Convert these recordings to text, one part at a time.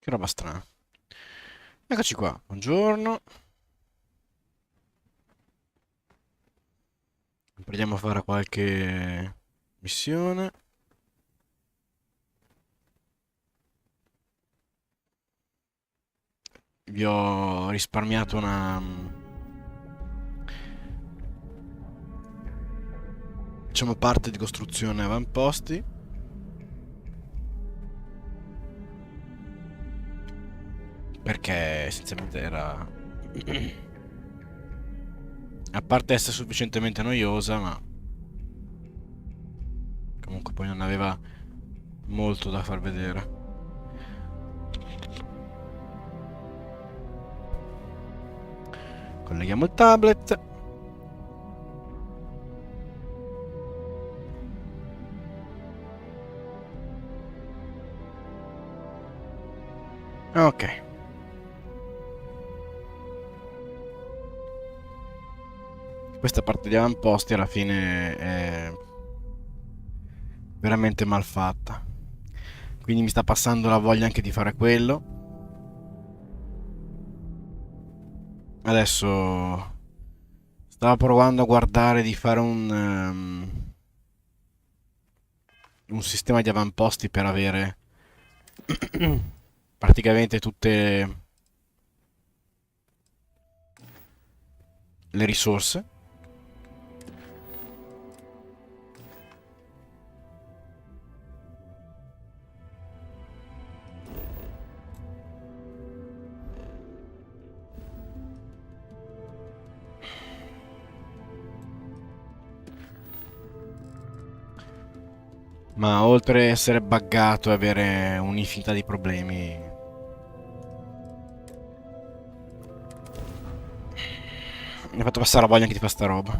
Che roba strana. Eccoci qua, buongiorno. Proviamo a fare qualche missione. Vi ho risparmiato una, diciamo, parte di costruzione avamposti. Perché essenzialmente era... A parte essere sufficientemente noiosa, ma comunque poi non aveva molto da far vedere. Colleghiamo il tablet. Ok. Questa parte di avamposti alla fine è veramente mal fatta. Quindi mi sta passando la voglia anche di fare quello. Adesso stavo provando a guardare di fare un sistema di avamposti per avere praticamente tutte le risorse. Ma oltre a essere buggato e avere un'infinità di problemi, mi ha fatto passare la voglia anche di fare sta roba.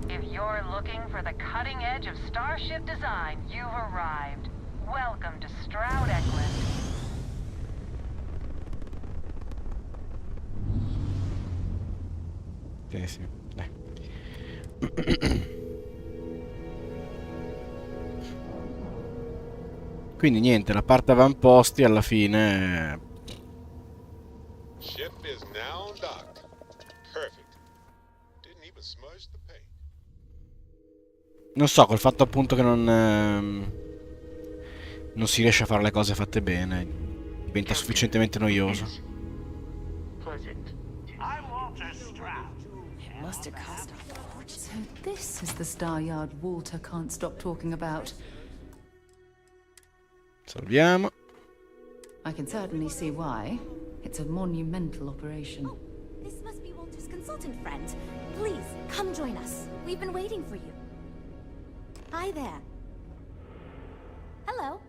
If you're looking for the cutting edge of starship design, you've arrived. Welcome to Stroud Eklund. Sì. Dai. Quindi niente, la parte avamposti alla fine... Ship is now docked. Perfect. Didn't even smudge the paint. Non so, col fatto appunto che non si riesce a fare le cose fatte bene, diventa sufficientemente noioso. Must have cost a fortune. So this is the star yard Walter can't stop talking about. Salviamo. I can certainly see why. It's a monumental operation. Oh, this must be Walter's consultant friend. Please, come join us. We've been waiting for you. Hi there. Hello.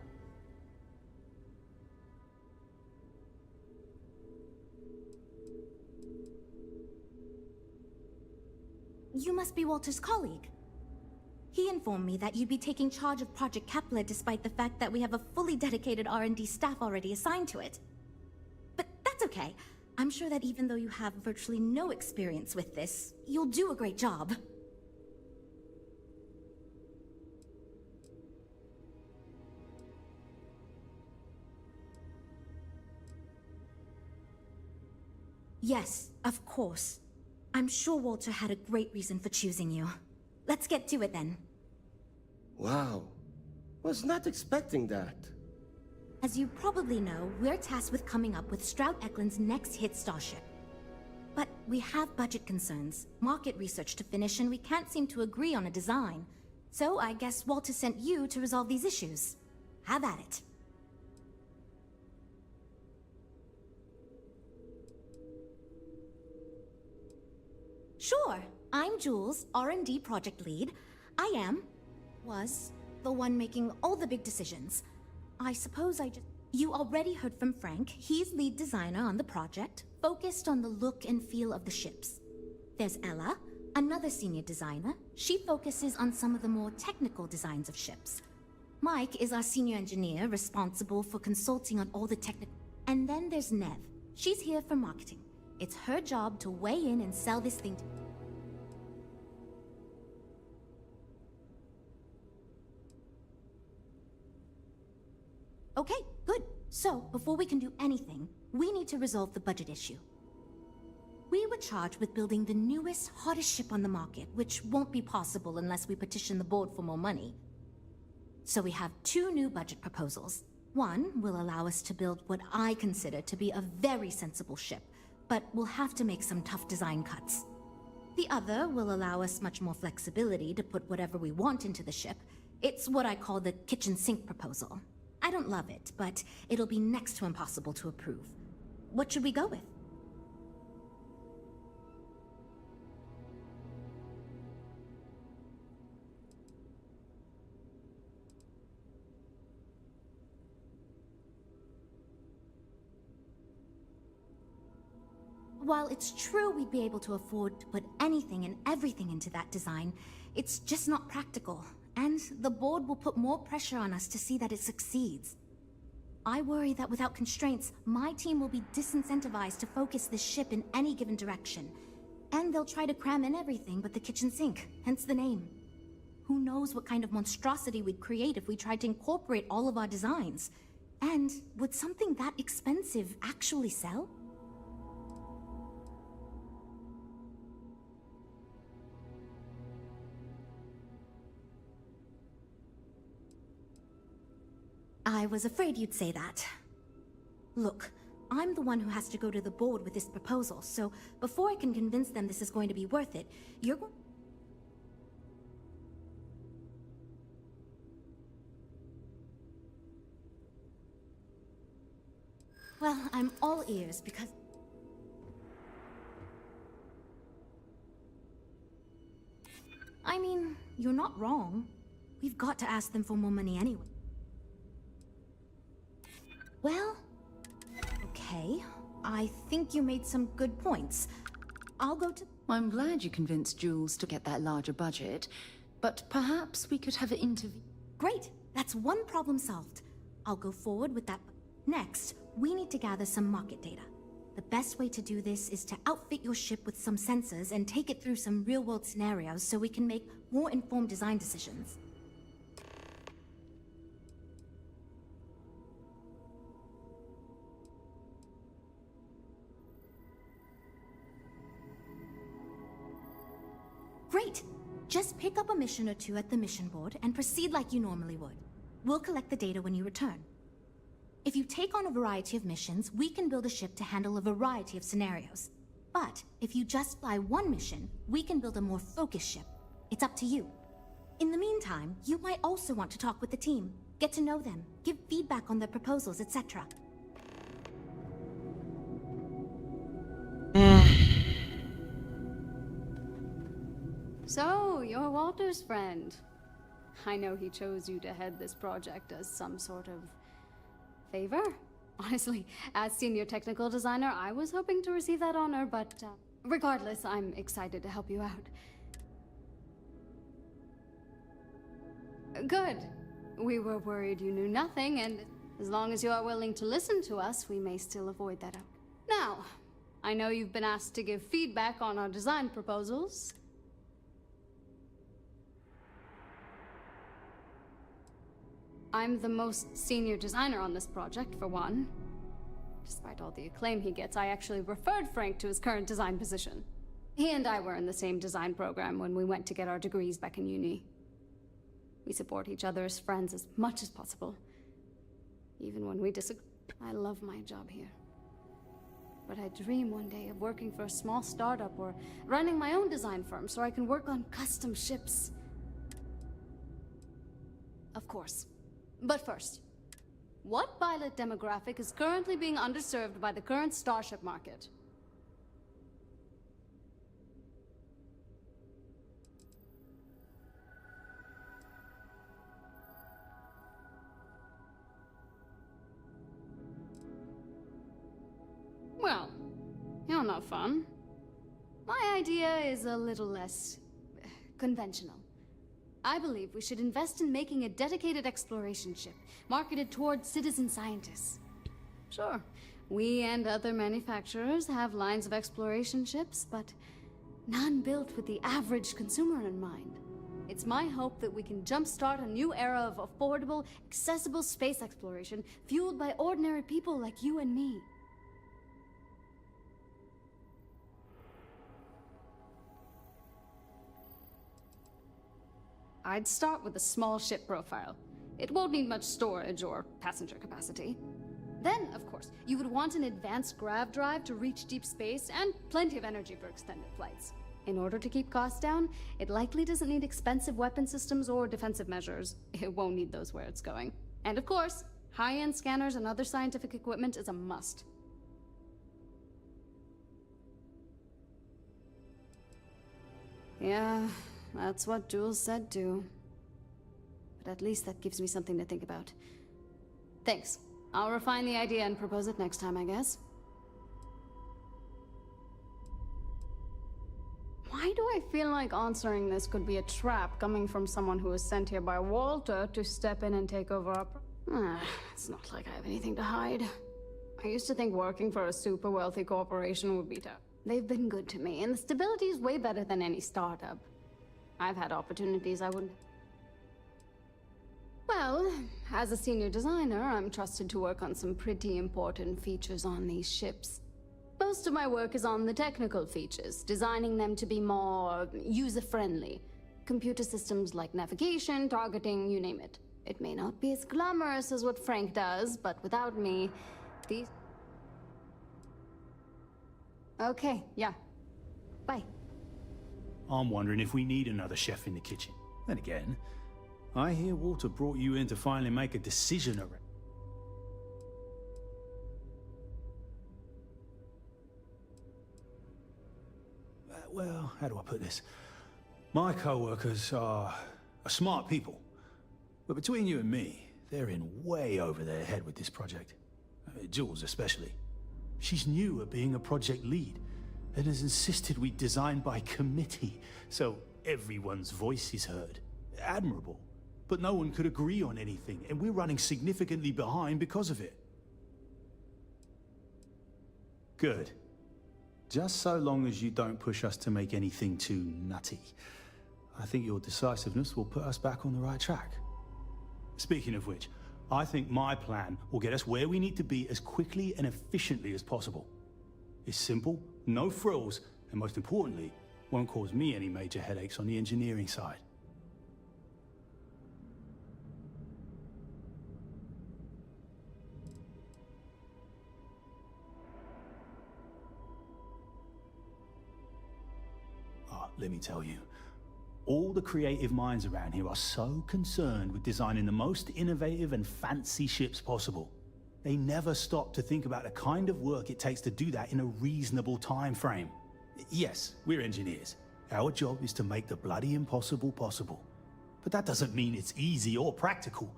You must be Walter's colleague. He informed me that you'd be taking charge of Project Kepler despite the fact that we have a fully dedicated R&D staff already assigned to it. But that's okay. I'm sure that even though you have virtually no experience with this, you'll do a great job. Yes, of course. I'm sure Walter had a great reason for choosing you. Let's get to it then. Wow. Was not expecting that. As you probably know, we're tasked with coming up with Stroud Eklund's next hit starship. But we have budget concerns, market research to finish, and we can't seem to agree on a design. So I guess Walter sent you to resolve these issues. Have at it. Sure. I'm Jules, R&D project lead. Was the one making all the big decisions. I suppose You already heard from Frank. He's lead designer on the project, focused on the look and feel of the ships. There's Ella, another senior designer. She focuses on some of the more technical designs of ships. Mike is our senior engineer, responsible for consulting on all the technical... And then there's Nev. She's here for marketing. It's her job to weigh in and sell this thing to... So, before we can do anything, we need to resolve the budget issue. We were charged with building the newest, hottest ship on the market, which won't be possible unless we petition the board for more money. So we have two new budget proposals. One will allow us to build what I consider to be a very sensible ship, but we'll have to make some tough design cuts. The other will allow us much more flexibility to put whatever we want into the ship. It's what I call the kitchen sink proposal. I don't love it, but it'll be next to impossible to approve. What should we go with? While it's true we'd be able to afford to put anything and everything into that design, it's just not practical, and the board will put more pressure on us to see that it succeeds. I worry that without constraints, my team will be disincentivized to focus this ship in any given direction, and they'll try to cram in everything but the kitchen sink, hence the name. Who knows what kind of monstrosity we'd create if we tried to incorporate all of our designs? And would something that expensive actually sell? I was afraid you'd say that. Look, I'm the one who has to go to the board with this proposal, so before I can convince them this is going to be worth it, you're going... Well, I'm all ears because... I mean, you're not wrong. We've got to ask them for more money anyway. Well, okay. I think you made some good points. I'll go to... I'm glad you convinced Jules to get that larger budget, but perhaps we could have an interview. Great! That's one problem solved. I'll go forward with that. Next, we need to gather some market data. The best way to do this is to outfit your ship with some sensors and take it through some real-world scenarios so we can make more informed design decisions. Great! Just pick up a mission or two at the mission board and proceed like you normally would. We'll collect the data when you return. If you take on a variety of missions, we can build a ship to handle a variety of scenarios. But if you just fly one mission, we can build a more focused ship. It's up to you. In the meantime, you might also want to talk with the team, get to know them, give feedback on their proposals, etc. So, you're Walter's friend. I know he chose you to head this project as some sort of favor. Honestly, as senior technical designer, I was hoping to receive that honor, but regardless, I'm excited to help you out. Good. We were worried you knew nothing, and as long as you are willing to listen to us, we may still avoid that outcome. Now, I know you've been asked to give feedback on our design proposals. I'm the most senior designer on this project, for one. Despite all the acclaim he gets, I actually referred Frank to his current design position. He and I were in the same design program when we went to get our degrees back in uni. We support each other as friends as much as possible. Even when we disagree. I love my job here. But I dream one day of working for a small startup or running my own design firm so I can work on custom ships. Of course. But first, what pilot demographic is currently being underserved by the current starship market? Well, you're not fun. My idea is a little less conventional. I believe we should invest in making a dedicated exploration ship, marketed towards citizen scientists. Sure, we and other manufacturers have lines of exploration ships, but none built with the average consumer in mind. It's my hope that we can jumpstart a new era of affordable, accessible space exploration fueled by ordinary people like you and me. I'd start with a small ship profile. It won't need much storage or passenger capacity. Then, of course, you would want an advanced grav drive to reach deep space and plenty of energy for extended flights. In order to keep costs down, it likely doesn't need expensive weapon systems or defensive measures. It won't need those where it's going. And of course, high-end scanners and other scientific equipment is a must. Yeah, that's what Jules said too. But at least that gives me something to think about. Thanks. I'll refine the idea and propose it next time, I guess. Why do I feel like answering this could be a trap coming from someone who was sent here by Walter to step in and take over our... It's not like I have anything to hide. I used to think working for a super wealthy corporation would be tough. They've been good to me, and the stability is way better than any startup. I've had opportunities I wouldn't... Well, as a senior designer, I'm trusted to work on some pretty important features on these ships. Most of my work is on the technical features, designing them to be more user-friendly. Computer systems like navigation, targeting, you name it. It may not be as glamorous as what Frank does, but without me, these... Okay, yeah. Bye. I'm wondering if we need another chef in the kitchen. Then again, I hear Walter brought you in to finally make a decision around... Well, how do I put this? My co-workers are smart people. But between you and me, they're in way over their head with this project. Jules especially. She's new at being a project lead and has insisted we design by committee, so everyone's voice is heard. Admirable. But no one could agree on anything, and we're running significantly behind because of it. Good. Just so long as you don't push us to make anything too nutty. I think your decisiveness will put us back on the right track. Speaking of which, I think my plan will get us where we need to be as quickly and efficiently as possible. It's simple, no frills, and most importantly, won't cause me any major headaches on the engineering side. Let me tell you, all the creative minds around here are so concerned with designing the most innovative and fancy ships possible. They never stop to think about the kind of work it takes to do that in a reasonable time frame. Yes, we're engineers. Our job is to make the bloody impossible possible. But that doesn't mean it's easy or practical.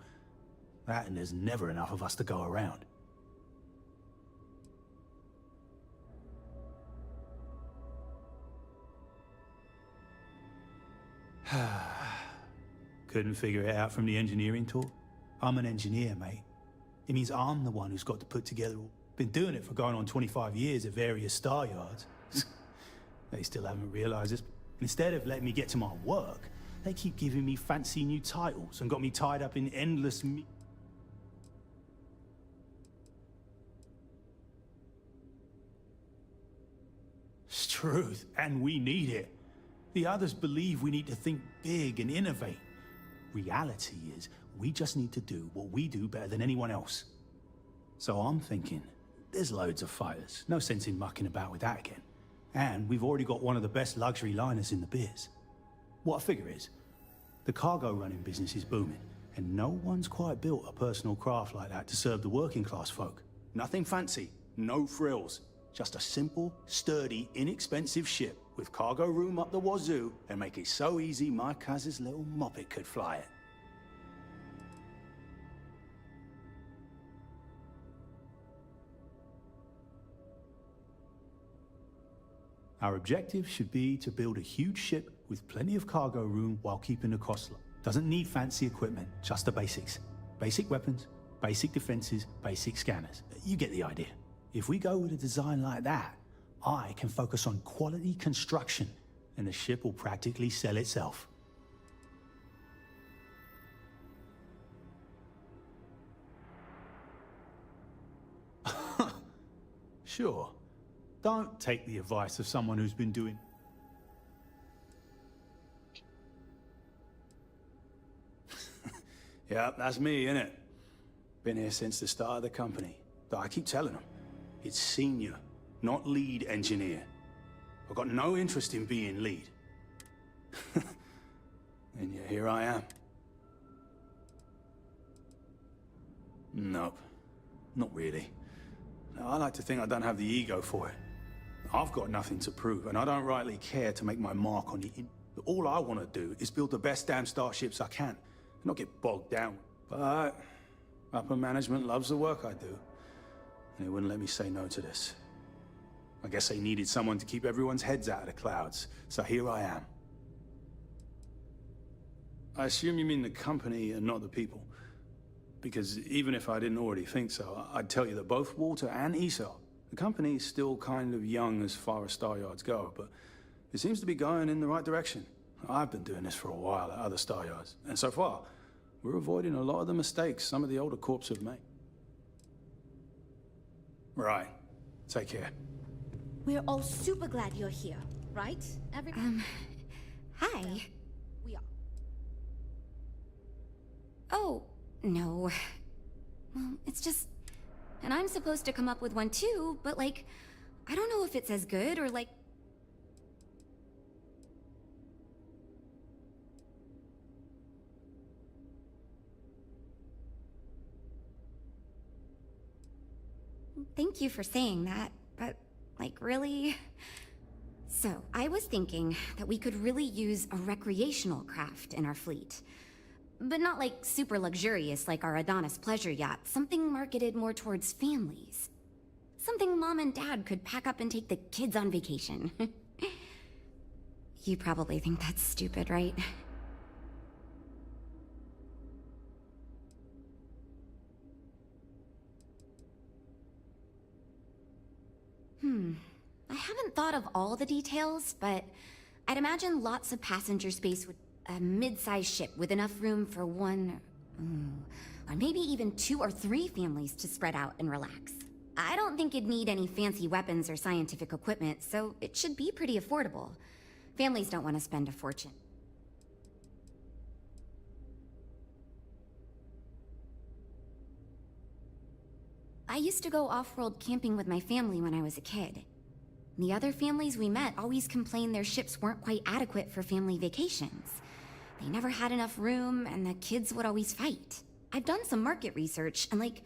That and there's never enough of us to go around. Couldn't figure it out from the engineering talk? I'm an engineer, mate. It means I'm the one who's got to put together... Been doing it for going on 25 years at various star yards. They still haven't realized this. Instead of letting me get to my work, they keep giving me fancy new titles and got me tied up in endless... It's truth, and we need it. The others believe we need to think big and innovate. Reality is, we just need to do what we do better than anyone else. So I'm thinking, there's loads of fighters. No sense in mucking about with that again. And we've already got one of the best luxury liners in the biz. What I figure is, the cargo running business is booming, and no one's quite built a personal craft like that to serve the working class folk. Nothing fancy, no frills. Just a simple, sturdy, inexpensive ship with cargo room up the wazoo and make it so easy my cousin's little moppet could fly it. Our objective should be to build a huge ship with plenty of cargo room while keeping the costs low. Doesn't need fancy equipment, just the basics. Basic weapons, basic defenses, basic scanners. You get the idea. If we go with a design like that, I can focus on quality construction, and the ship will practically sell itself. Sure. Don't take the advice of someone who's been doing... Yeah, that's me, innit? Been here since the start of the company. But I keep telling them, it's senior, not lead engineer. I've got no interest in being lead. And yet here I am. Nope, not really. I like to think I don't have the ego for it. I've got nothing to prove, and I don't rightly care to make my mark on the all I want to do is build the best damn starships I can, not get bogged down. But upper management loves the work I do, and they wouldn't let me say no to this. I guess they needed someone to keep everyone's heads out of the clouds, so here I am. I assume you mean the company and not the people. Because even if I didn't already think so, I'd tell you that both Walter and Esau, the company is still kind of young as far as Star Yards go, but it seems to be going in the right direction. I've been doing this for a while at other Star Yards, and so far, we're avoiding a lot of the mistakes some of the older corps have made. Right. Take care. We're all super glad you're here, right? Everyone? Hi. We are. Oh, no. Well, it's just... And I'm supposed to come up with one too, but like, I don't know if it's as good or like... Thank you for saying that, but like, really? So, I was thinking that we could really use a recreational craft in our fleet. But not like super luxurious like our Adonis pleasure yacht, something marketed more towards families. Something Mom and Dad could pack up and take the kids on vacation. You probably think that's stupid, right? I haven't thought of all the details, but I'd imagine lots of passenger space with a mid-sized ship with enough room for one, or maybe even 2 or 3 families to spread out and relax. I don't think it'd need any fancy weapons or scientific equipment, so it should be pretty affordable. Families don't want to spend a fortune. I used to go off-world camping with my family when I was a kid. The other families we met always complained their ships weren't quite adequate for family vacations. They never had enough room, and the kids would always fight. I've done some market research, and like,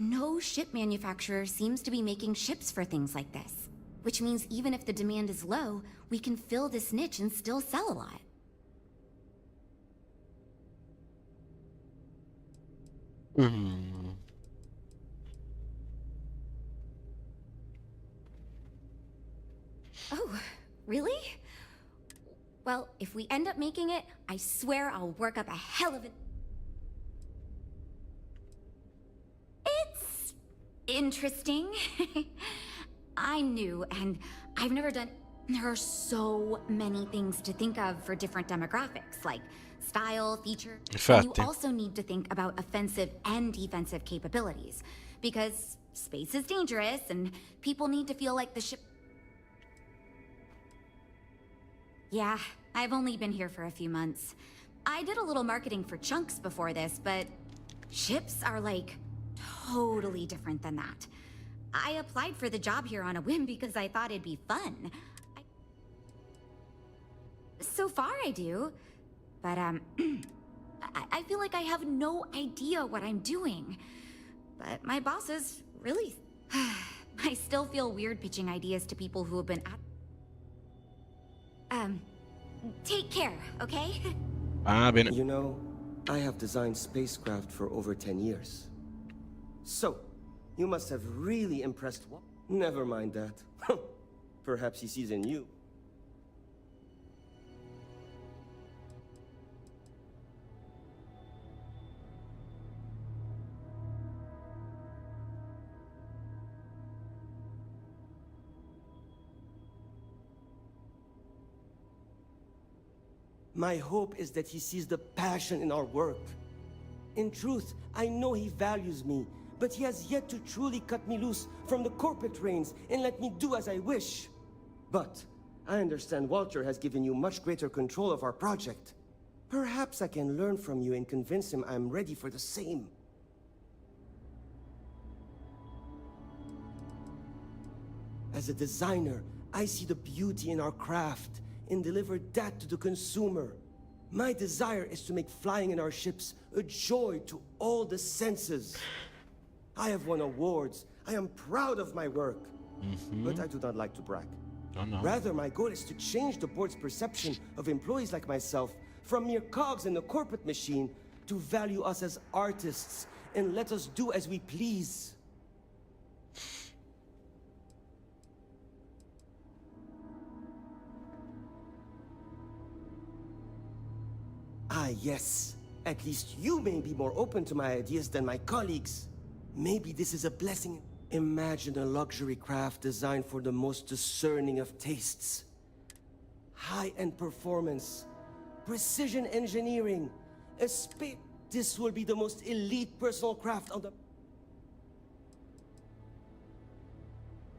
no ship manufacturer seems to be making ships for things like this. Which means even if the demand is low, we can fill this niche and still sell a lot. Oh, really? Well, if we end up making it, I swear I'll work up a hell of a... It's... interesting. I'm new, and I've never done... There are so many things to think of for different demographics, like style, feature... And you Infatti. also need to think about offensive and defensive capabilities, because space is dangerous, and people need to feel like the ship... Yeah, I've only been here for a few months. I did a little marketing for Chunks before this, but ships are like totally different than that. I applied for the job here on a whim because I thought it'd be fun. So far I do, but I feel like I have no idea what I'm doing. But my bosses really... I still feel weird pitching ideas to people who have been at... Take care, okay? Ah, bene. You know, I have designed spacecraft for over 10 years. So, you must have really impressed Walt. Never mind that. Perhaps he sees in you. My hope is that he sees the passion in our work. In truth, I know he values me, but he has yet to truly cut me loose from the corporate reins and let me do as I wish. But I understand Walter has given you much greater control of our project. Perhaps I can learn from you and convince him I'm ready for the same. As a designer, I see the beauty in our craft and deliver that to the consumer. My desire is to make flying in our ships a joy to all the senses. I have won awards. I am proud of my work. But I do not like to brag. Oh, no. Rather, my goal is to change the board's perception of employees like myself from mere cogs in the corporate machine to value us as artists and let us do as we please. Ah, yes. At least you may be more open to my ideas than my colleagues. Maybe this is a blessing. Imagine a luxury craft designed for the most discerning of tastes. High-end performance, precision engineering, a space. This will be the most elite personal craft on the...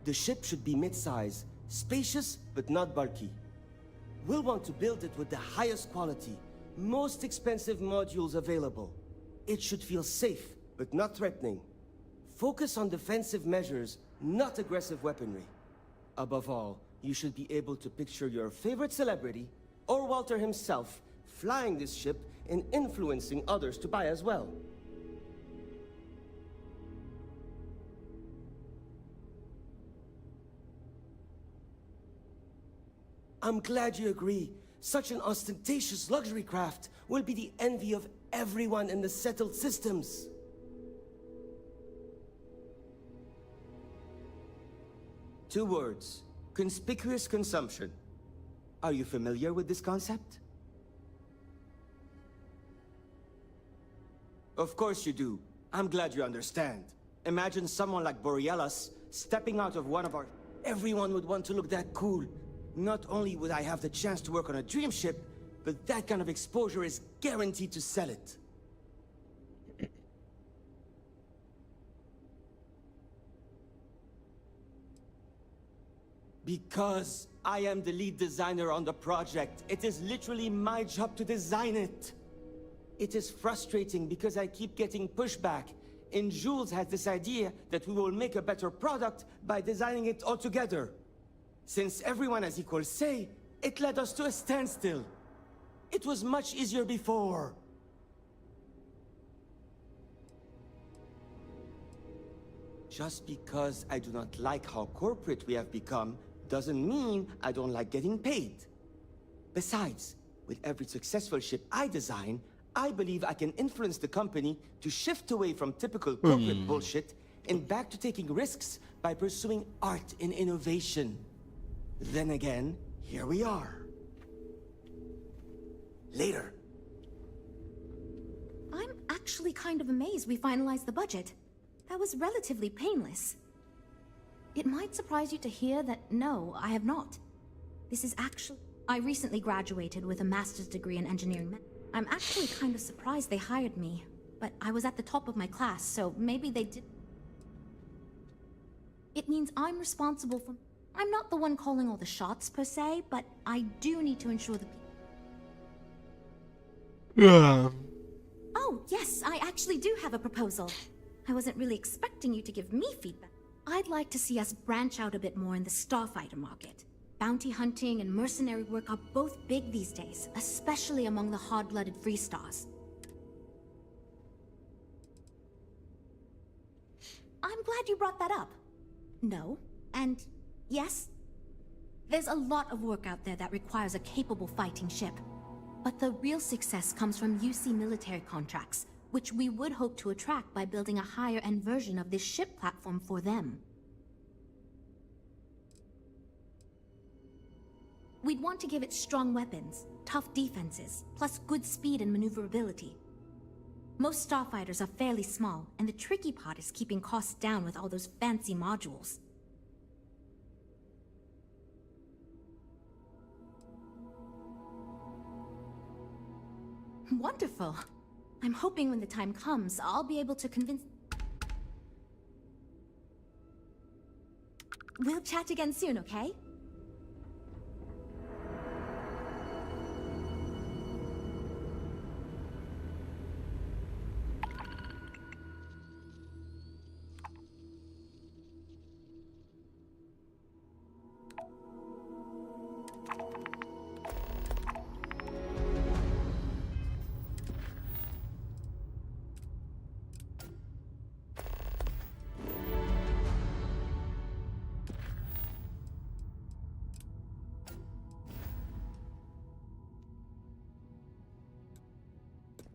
The ship should be mid-size, spacious but not bulky. We'll want to build it with the highest quality, most expensive modules available. It should feel safe, but not threatening. Focus on defensive measures, not aggressive weaponry. Above all, you should be able to picture your favorite celebrity, or Walter himself, flying this ship and influencing others to buy as well. I'm glad you agree. Such an ostentatious luxury craft will be the envy of everyone in the settled systems. Two words. Conspicuous consumption. Are you familiar with this concept? Of course you do. I'm glad you understand. Imagine someone like Borealis stepping out of one of our... Everyone would want to look that cool. Not only would I have the chance to work on a dream ship, but that kind of exposure is guaranteed to sell it. Because I am the lead designer on the project, it is literally my job to design it. It is frustrating because I keep getting pushback, and Jules has this idea that we will make a better product by designing it all together. Since everyone has equal say, it led us to a standstill. It was much easier before. Just because I do not like how corporate we have become, doesn't mean I don't like getting paid. Besides, with every successful ship I design, I believe I can influence the company to shift away from typical corporate bullshit and back to taking risks by pursuing art and innovation. Then again, here we are. Later. I'm actually kind of amazed we finalized the budget. That was relatively painless. It might surprise you to hear that no, I have not. This is actually... I recently graduated with a master's degree in engineering. I'm actually kind of surprised they hired me, but I was at the top of my class, so maybe they did... It means I'm responsible for... I'm not the one calling all the shots, per se, but I do need to ensure the people... Yeah. Oh, yes, I actually do have a proposal. I wasn't really expecting you to give me feedback. I'd like to see us branch out a bit more in the starfighter market. Bounty hunting and mercenary work are both big these days, especially among the hard-blooded free stars. I'm glad you brought that up. No, and yes, there's a lot of work out there that requires a capable fighting ship. But the real success comes from UC military contracts, which we would hope to attract by building a higher-end version of this ship platform for them. We'd want to give it strong weapons, tough defenses, plus good speed and maneuverability. Most starfighters are fairly small, and the tricky part is keeping costs down with all those fancy modules. Wonderful. I'm hoping when the time comes, I'll be able to convince... We'll chat again soon, okay?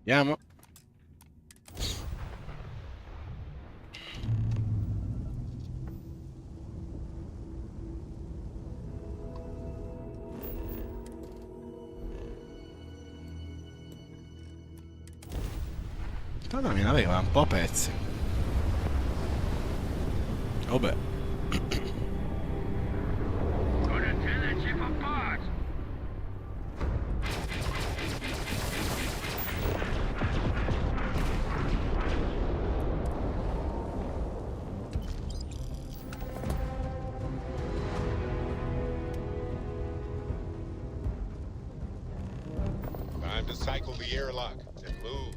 Andiamo. Tanto la mia nave va un po' a pezzi. Vabbè. Time to cycle the airlock and move.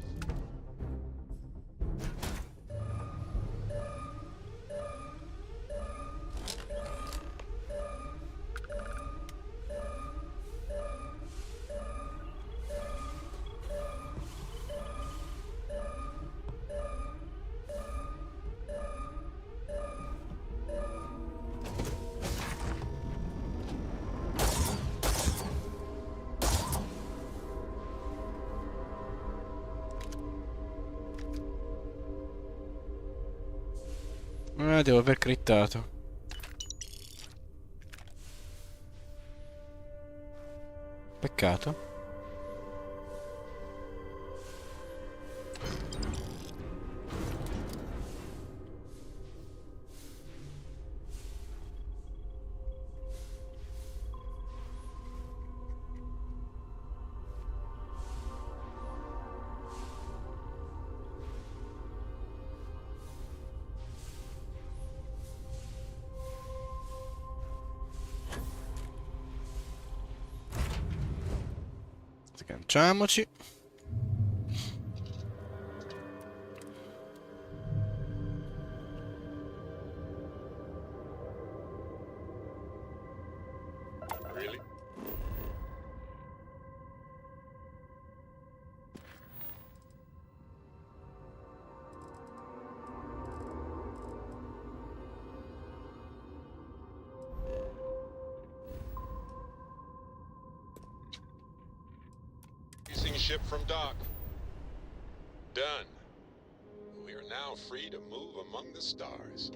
Devo aver crittato. Peccato. Sganciamoci. Really? Using ship from dock. Done. We are now free to move among the stars.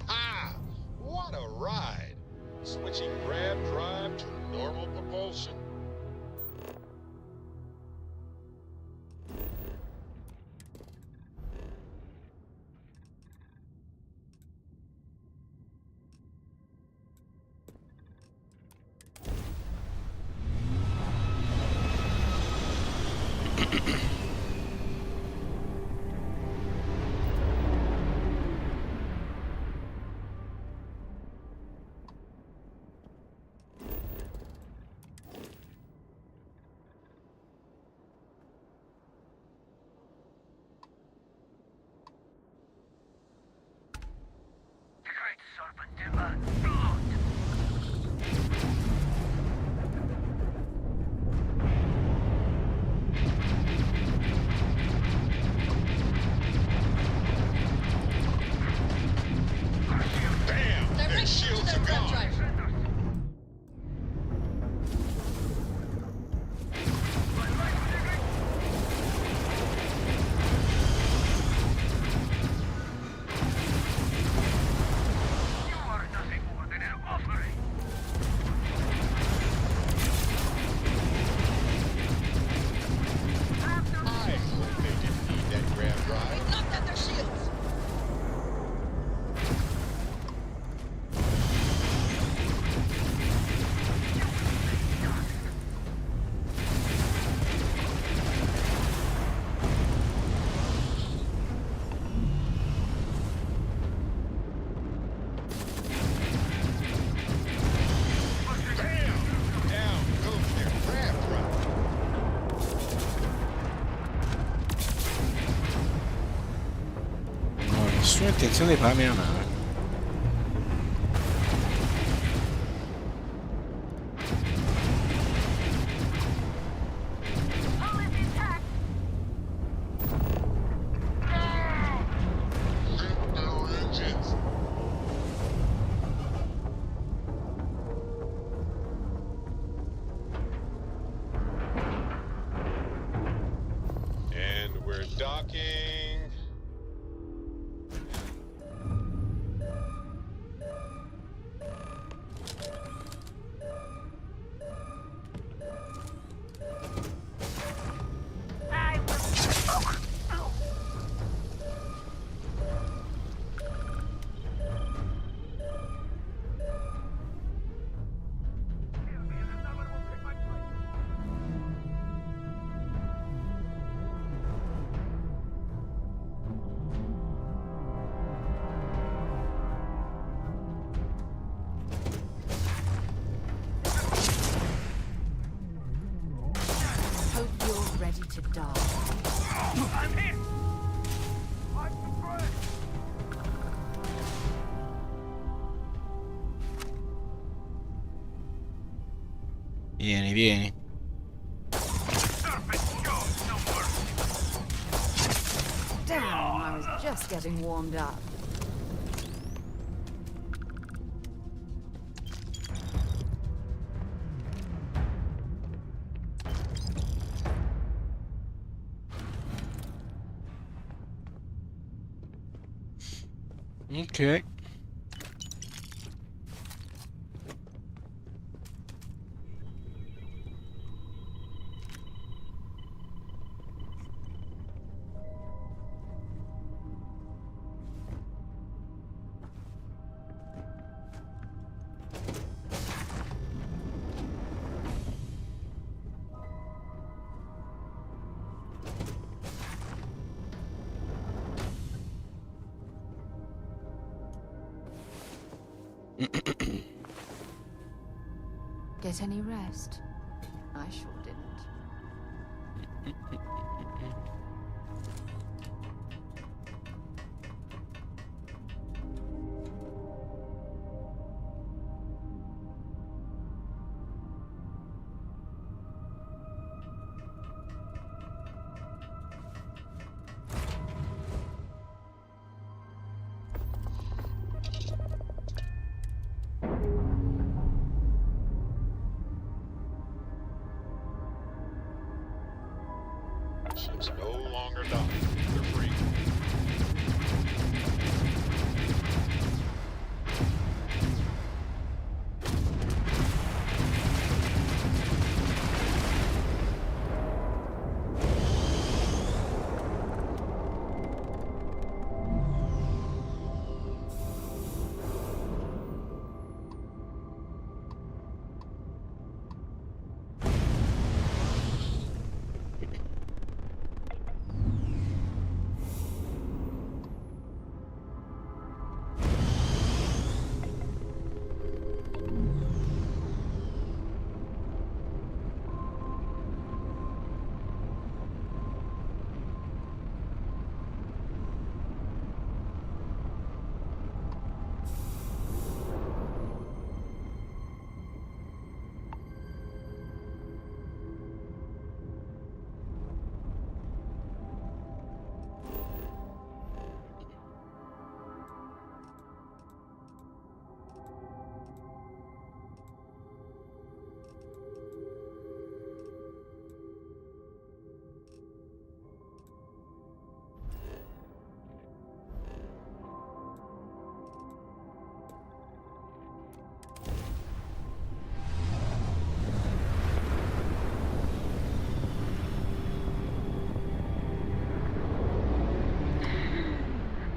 Ha! What a ride! Switching grav drive to normal propulsion. nessuna intenzione di pararmi la nave. No engines. And we're docking. Hope you're ready to die. Vieni, vieni. Damn, I was just getting warmed up. Ok. Get any rest? I sure didn't. Ship's no longer docking. They're free.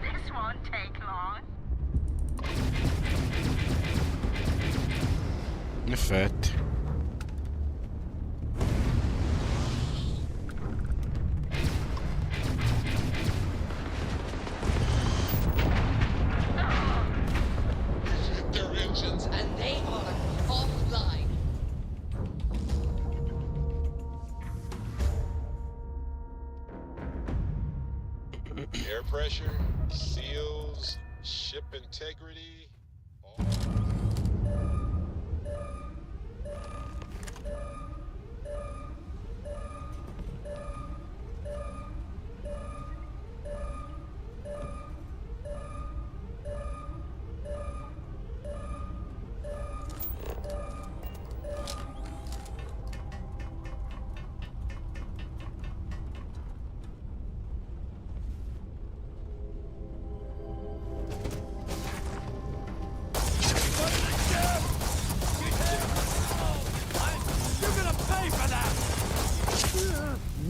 This won't take long. In effetti. Their engines and they are offline. Air pressure, seals, ship integrity.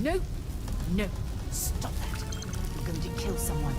No! No! Stop that! You're going to kill someone.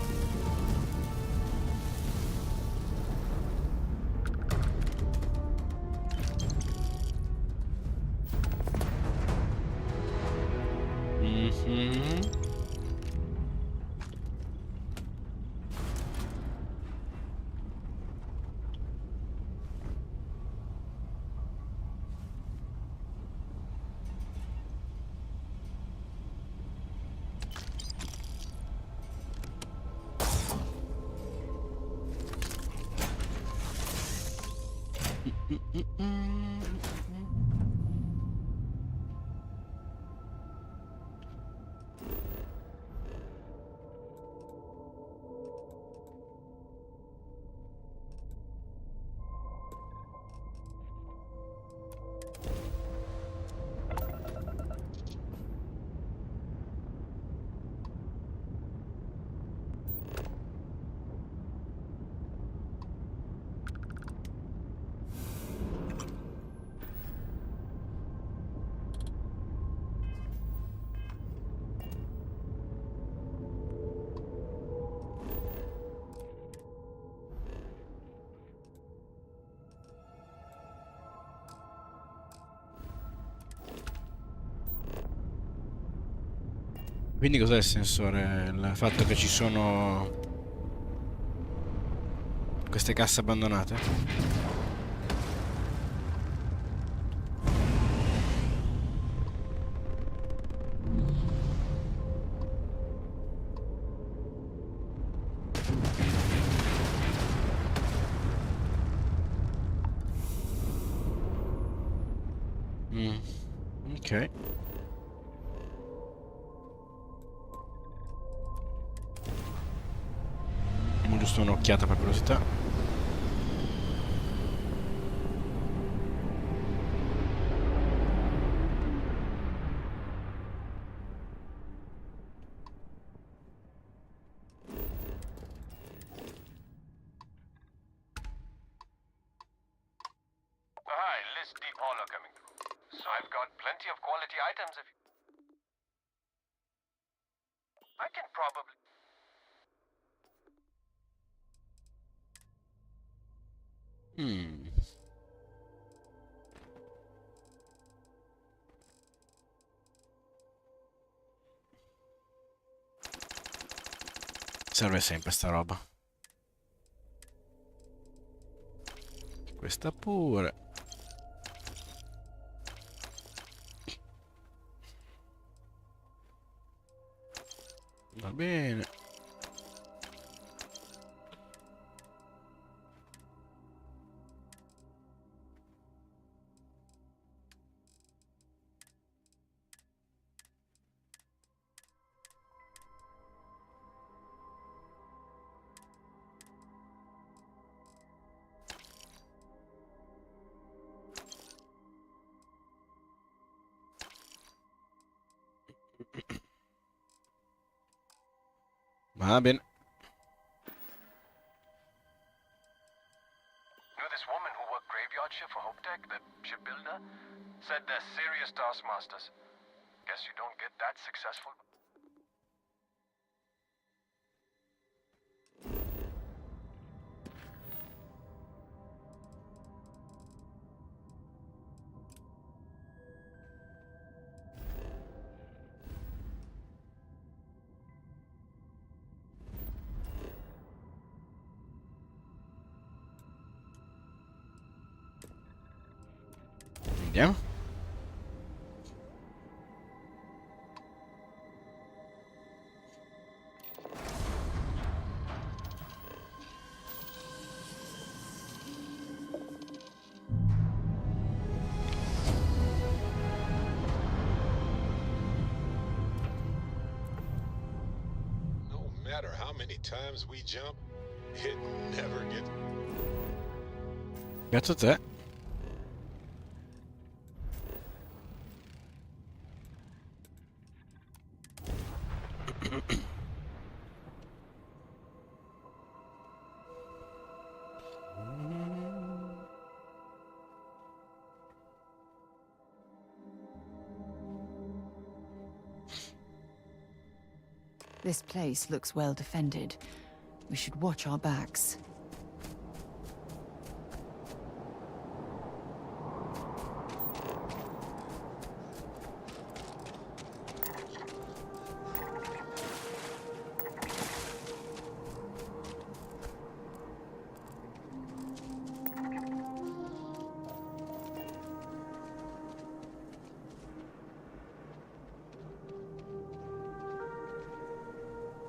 Quindi cos'è il sensore? Il fatto che ci sono queste casse abbandonate? Ok. Diamo giusto un'occhiata per curiosità. Hi, Liz Deep Hollow coming through. So I've got plenty of quality items if I can probably... Serve sempre sta roba. Questa pure. Va bene. Va bene. You know this woman who worked graveyard shift for Hopetech, the shipbuilder? Said they're serious taskmasters. Guess you don't get that successful. Vediamo. matter how many times we jump, it never gets... Grazie a te. This place looks well defended. We should watch our backs.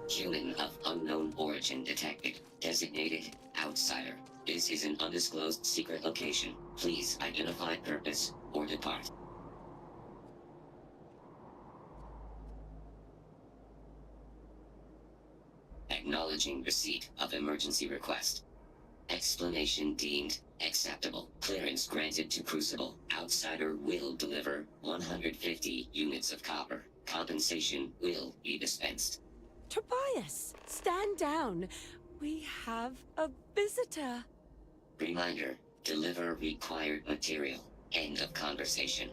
Human of unknown origin detected. Designated outsider. This is an undisclosed secret location. Please identify purpose or depart. Acknowledging receipt of emergency request. Explanation deemed acceptable. Clearance granted to Crucible. Outsider will deliver 150 units of copper. Compensation will be dispensed. Tobias, stand down. We have a visitor. Reminder, deliver required material. End of conversation.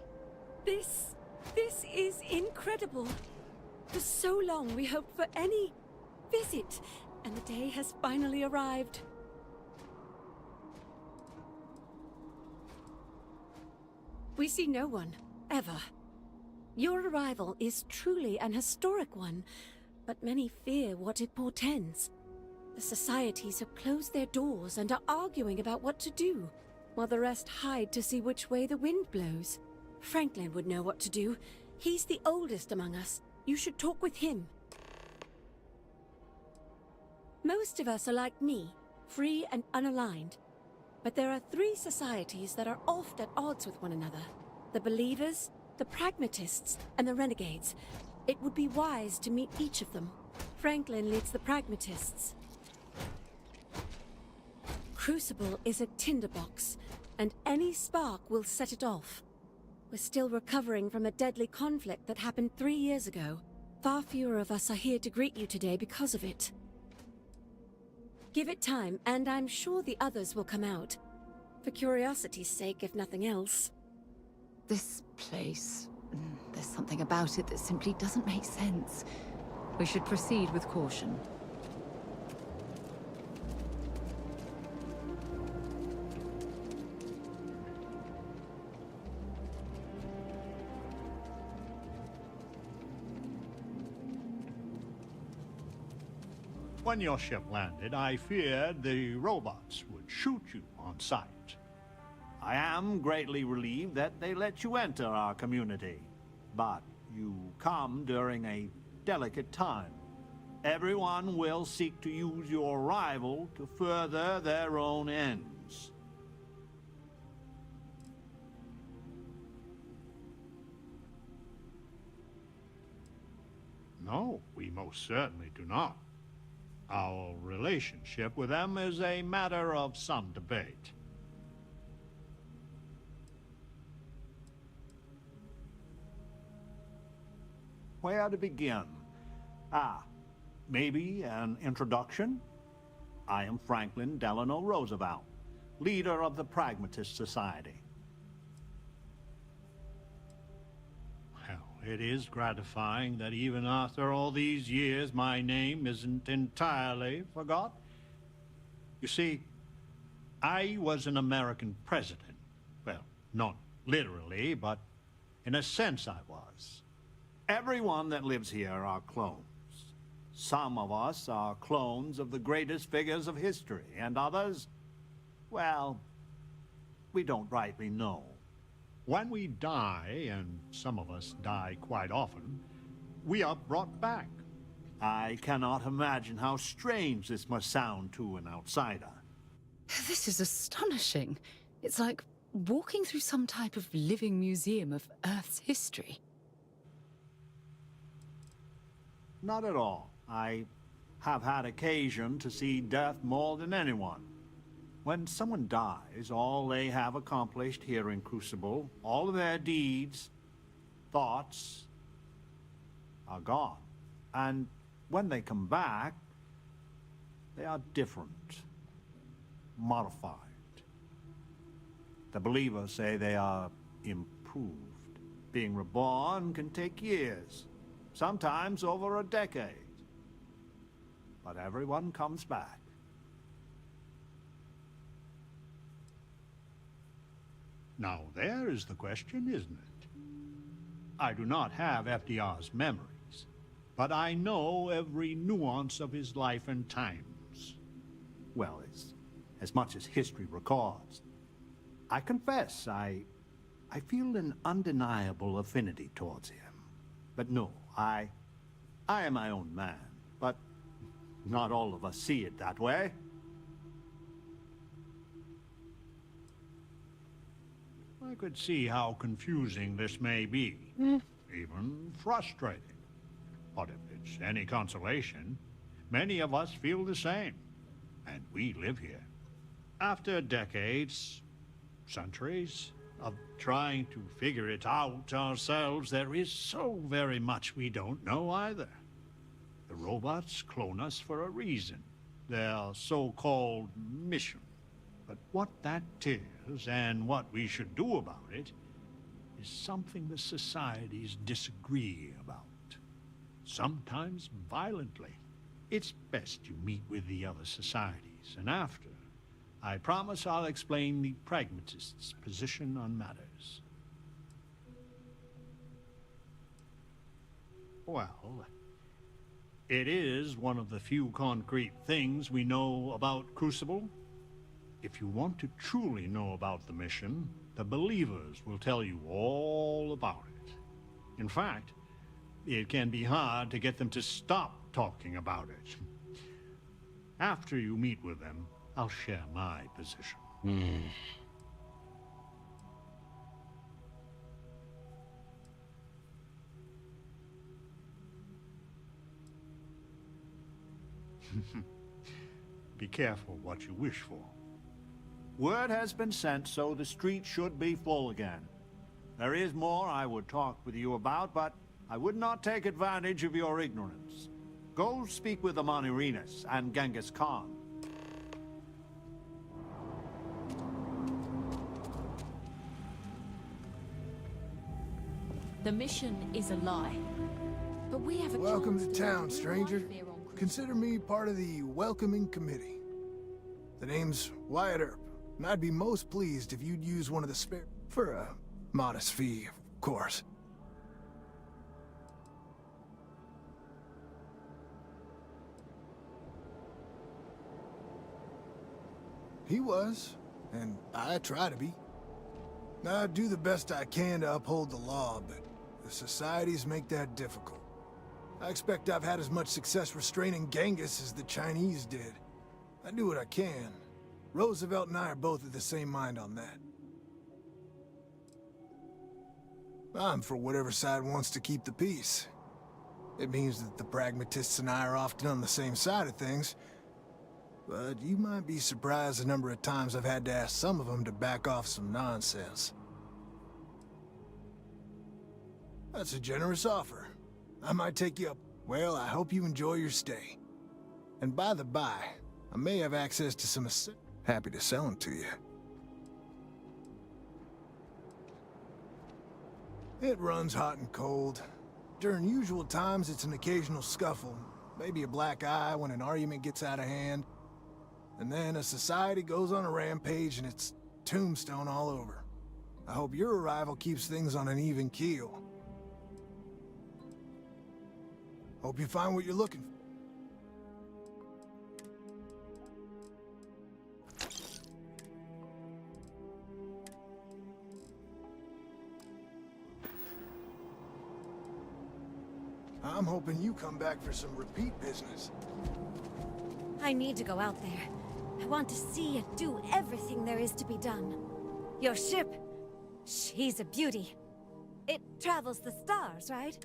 This is incredible. For so long we hoped for any visit, and the day has finally arrived. We see no one, ever. Your arrival is truly an historic one, but many fear what it portends. The societies have closed their doors and are arguing about what to do, while the rest hide to see which way the wind blows. Franklin would know what to do. He's the oldest among us. You should talk with him. Most of us are like me, free and unaligned. But there are three societies that are oft at odds with one another. The Believers, the Pragmatists, and the Renegades. It would be wise to meet each of them. Franklin leads the Pragmatists. Crucible is a tinderbox, and any spark will set it off. We're still recovering from a deadly conflict that happened 3 years ago. Far fewer of us are here to greet you today because of it. Give it time, and I'm sure the others will come out. For curiosity's sake, if nothing else. This place... there's something about it that simply doesn't make sense. We should proceed with caution. When your ship landed, I feared the robots would shoot you on sight. I am greatly relieved that they let you enter our community. But you come during a delicate time. Everyone will seek to use your arrival to further their own ends. No, we most certainly do not. Our relationship with them is a matter of some debate. Where to begin? Maybe an introduction? I am Franklin Delano Roosevelt, leader of the Pragmatist Society. Well, it is gratifying that even after all these years, my name isn't entirely forgot. You see, I was an American president. Well, not literally, but in a sense I was. Everyone that lives here are clones. Some of us are clones of the greatest figures of history, and others, well, we don't rightly know. When we die, and some of us die quite often, we are brought back. I cannot imagine how strange this must sound to an outsider. This is astonishing. It's like walking through some type of living museum of Earth's history. Not at all. I have had occasion to see death more than anyone. When someone dies, all they have accomplished here in Crucible, all of their deeds, thoughts, are gone. And when they come back, they are different, modified. The believers say they are improved. Being reborn can take years, sometimes over a decade. But everyone comes back. Now there is the question, isn't it? I do not have FDR's memories, but I know every nuance of his life and times. Well, as much as history records. I confess, I feel an undeniable affinity towards him. But no, I am my own man, but not all of us see it that way. I could see how confusing this may be, even frustrating. But if it's any consolation, many of us feel the same, and we live here. After decades, centuries, of trying to figure it out ourselves, there is so very much we don't know either. The robots clone us for a reason, their so-called mission. But what that is, and what we should do about it, is something the societies disagree about. Sometimes violently. It's best you meet with the other societies, and after, I promise I'll explain the pragmatists' position on matters. Well, it is one of the few concrete things we know about Crucible. If you want to truly know about the mission, the believers will tell you all about it. In fact, it can be hard to get them to stop talking about it. After you meet with them, I'll share my position. Be careful what you wish for. Word has been sent, so the street should be full again. There is more I would talk with you about, but I would not take advantage of your ignorance. Go speak with Amanirenas and Genghis Khan. The mission is a lie. But we have a Welcome chance to town, live stranger. life here on Crucible. Consider me part of the welcoming committee. The name's Wyatt Earp, and I'd be most pleased if you'd use one of the spare... for a modest fee, of course. He was, and I try to be. I do the best I can to uphold the law, but the societies make that difficult. I expect I've had as much success restraining Genghis as the Chinese did. I do what I can. Roosevelt and I are both of the same mind on that. I'm for whatever side wants to keep the peace. It means that the pragmatists and I are often on the same side of things, but you might be surprised the number of times I've had to ask some of them to back off some nonsense. That's a generous offer. I might take you up. Well, I hope you enjoy your stay. And by the by, I may have access to some... Happy to sell them to you. It runs hot and cold. During usual times, it's an occasional scuffle. Maybe a black eye when an argument gets out of hand. And then a society goes on a rampage and it's tombstone all over. I hope your arrival keeps things on an even keel. Hope you find what you're looking for. I'm hoping you come back for some repeat business. I need to go out there. I want to see and do everything there is to be done. Your ship, she's a beauty. It travels the stars, right?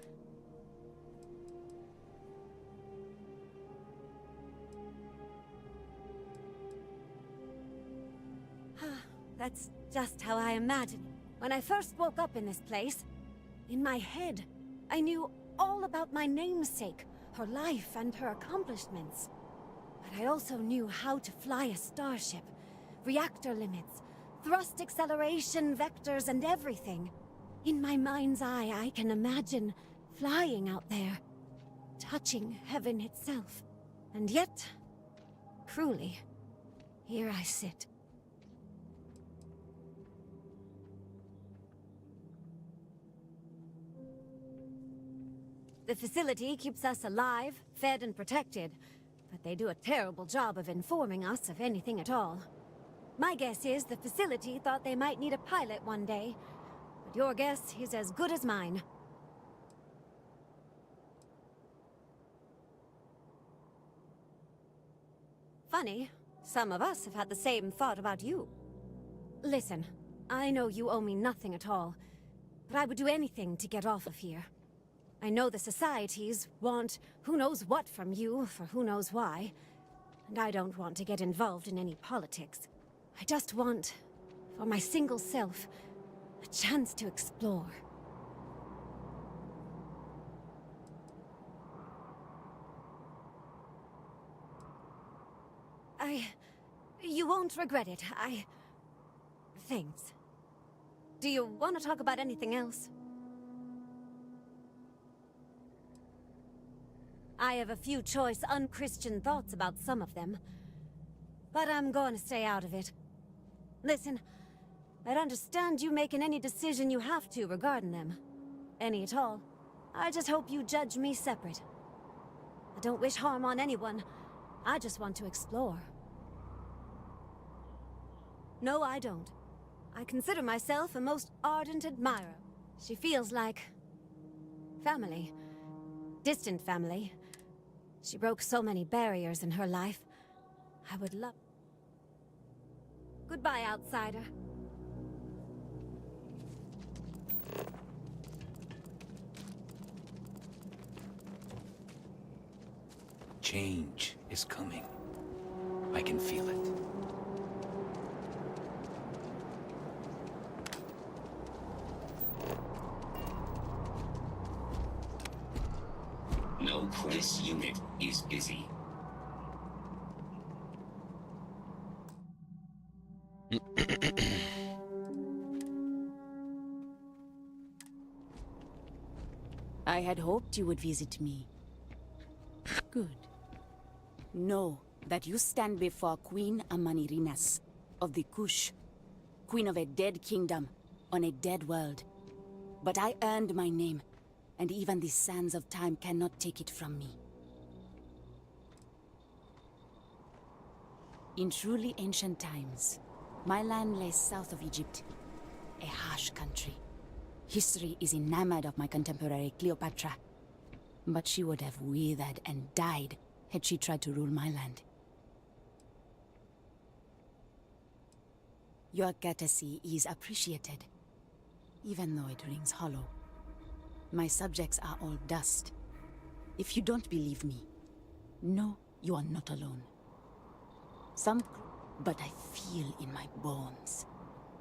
that's just how I imagine it. When I first woke up in this place, in my head, I knew all about my namesake, her life and her accomplishments. But I also knew how to fly a starship, reactor limits, thrust acceleration, vectors, and everything. In my mind's eye, I can imagine flying out there, touching heaven itself. And yet, cruelly, here I sit. The facility keeps us alive, fed and protected, but they do a terrible job of informing us of anything at all. My guess is the facility thought they might need a pilot one day, but your guess is as good as mine. Funny, some of us have had the same thought about you. Listen, I know you owe me nothing at all, but I would do anything to get off of here. I know the societies want who knows what from you for who knows why, and I don't want to get involved in any politics. I just want, for my single self, a chance to explore. You won't regret it. Thanks. Do you want to talk about anything else? I have a few choice, unchristian thoughts about some of them, but I'm going to stay out of it. Listen, I'd understand you making any decision you have to regarding them. Any at all. I just hope you judge me separate. I don't wish harm on anyone. I just want to explore. No, I don't. I consider myself a most ardent admirer. She feels like family. Distant family. She broke so many barriers in her life. I would love... Goodbye, outsider. Change is coming. I can feel it. No quest unit is busy. I had hoped you would visit me. Good. Know that you stand before Queen Amanirinas of the Kush, queen of a dead kingdom on a dead world. But I earned my name, and even the sands of time cannot take it from me. In truly ancient times, my land lay south of Egypt, a harsh country. History is enamored of my contemporary Cleopatra, but she would have withered and died had she tried to rule my land. Your courtesy is appreciated, even though it rings hollow. My subjects are all dust. If you don't believe me, know you are not alone. But I feel in my bones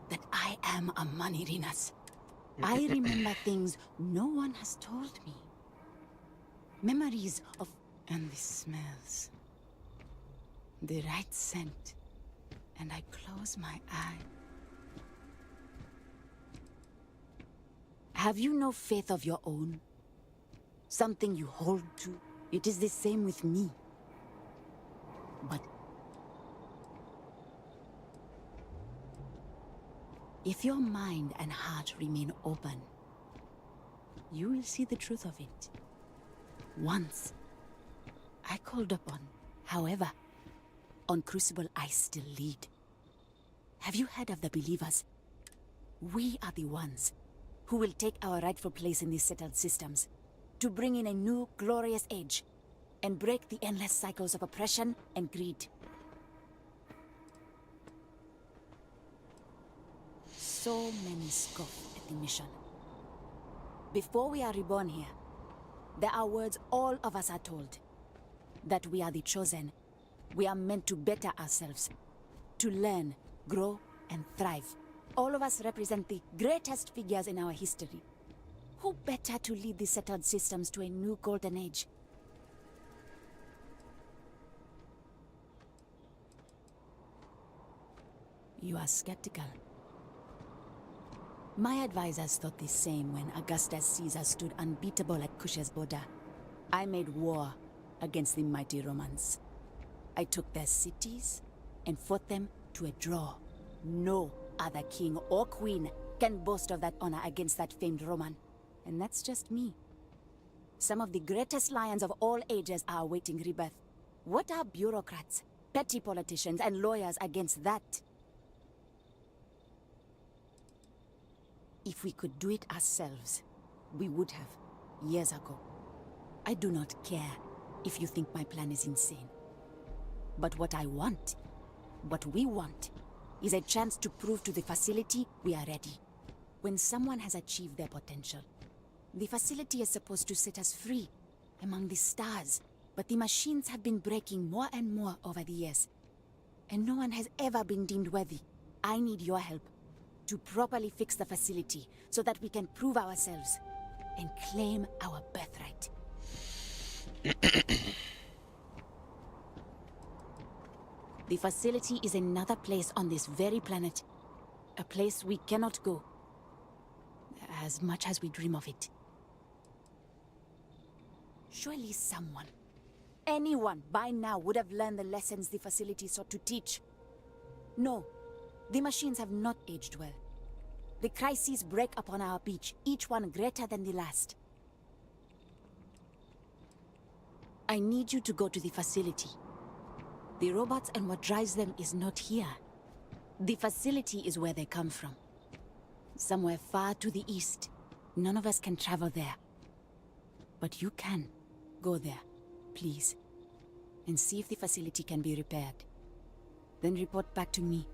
that I am a Manirinas. I remember things no one has told me. Memories of... and the smells. The right scent. And I close my eye. Have you no faith of your own? Something you hold to? It is the same with me. But if your mind and heart remain open, you will see the truth of it. Once, I called upon. However, on Crucible I still lead. Have you heard of the believers? We are the ones who will take our rightful place in these settled systems, to bring in a new, glorious age, and break the endless cycles of oppression and greed. So many scoff at the mission. Before we are reborn here, there are words all of us are told. That we are the chosen. We are meant to better ourselves, to learn, grow, and thrive. All of us represent the greatest figures in our history. Who better to lead the settled systems to a new golden age? You are skeptical. My advisors thought the same when Augustus Caesar stood unbeatable at Kush's border. I made war against the mighty Romans. I took their cities and fought them to a draw. No other king or queen can boast of that honor against that famed Roman. And that's just me. Some of the greatest lions of all ages are awaiting rebirth. What are bureaucrats, petty politicians, and lawyers against that? If we could do it ourselves, we would have, years ago. I do not care if you think my plan is insane. But what I want, what we want, is a chance to prove to the facility we are ready. When someone has achieved their potential, the facility is supposed to set us free among the stars. But the machines have been breaking more and more over the years. And no one has ever been deemed worthy. I need your help to properly fix the facility so that we can prove ourselves and claim our birthright. The facility is another place on this very planet. A place we cannot go, as much as we dream of it. Surely someone, anyone by now would have learned the lessons the facility sought to teach. No, the machines have not aged well. The crises break upon our beach, each one greater than the last. I need you to go to the facility. The robots and what drives them is not here. The facility is where they come from. Somewhere far to the east. None of us can travel there. But you can. Go there, please. And see if the facility can be repaired. Then report back to me.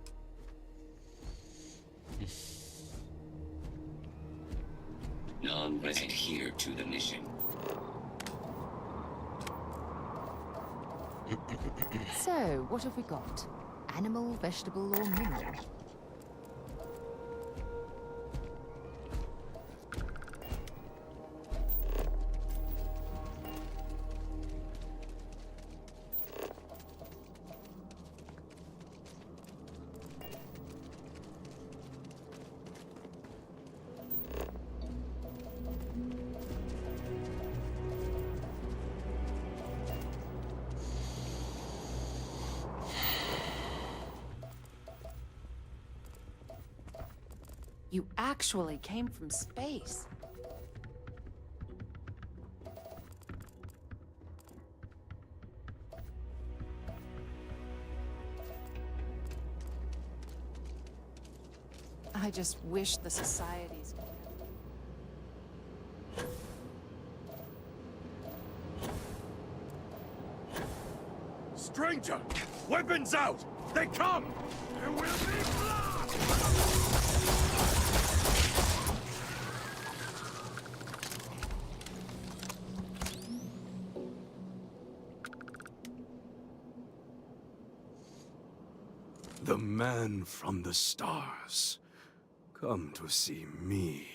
Non-res adhere to the mission. So, what have we got? Animal, vegetable, or mineral? You actually came from space. I just wish the societies... Stranger! Weapons out! They come! There will be blood! The man from the stars. Come to see me.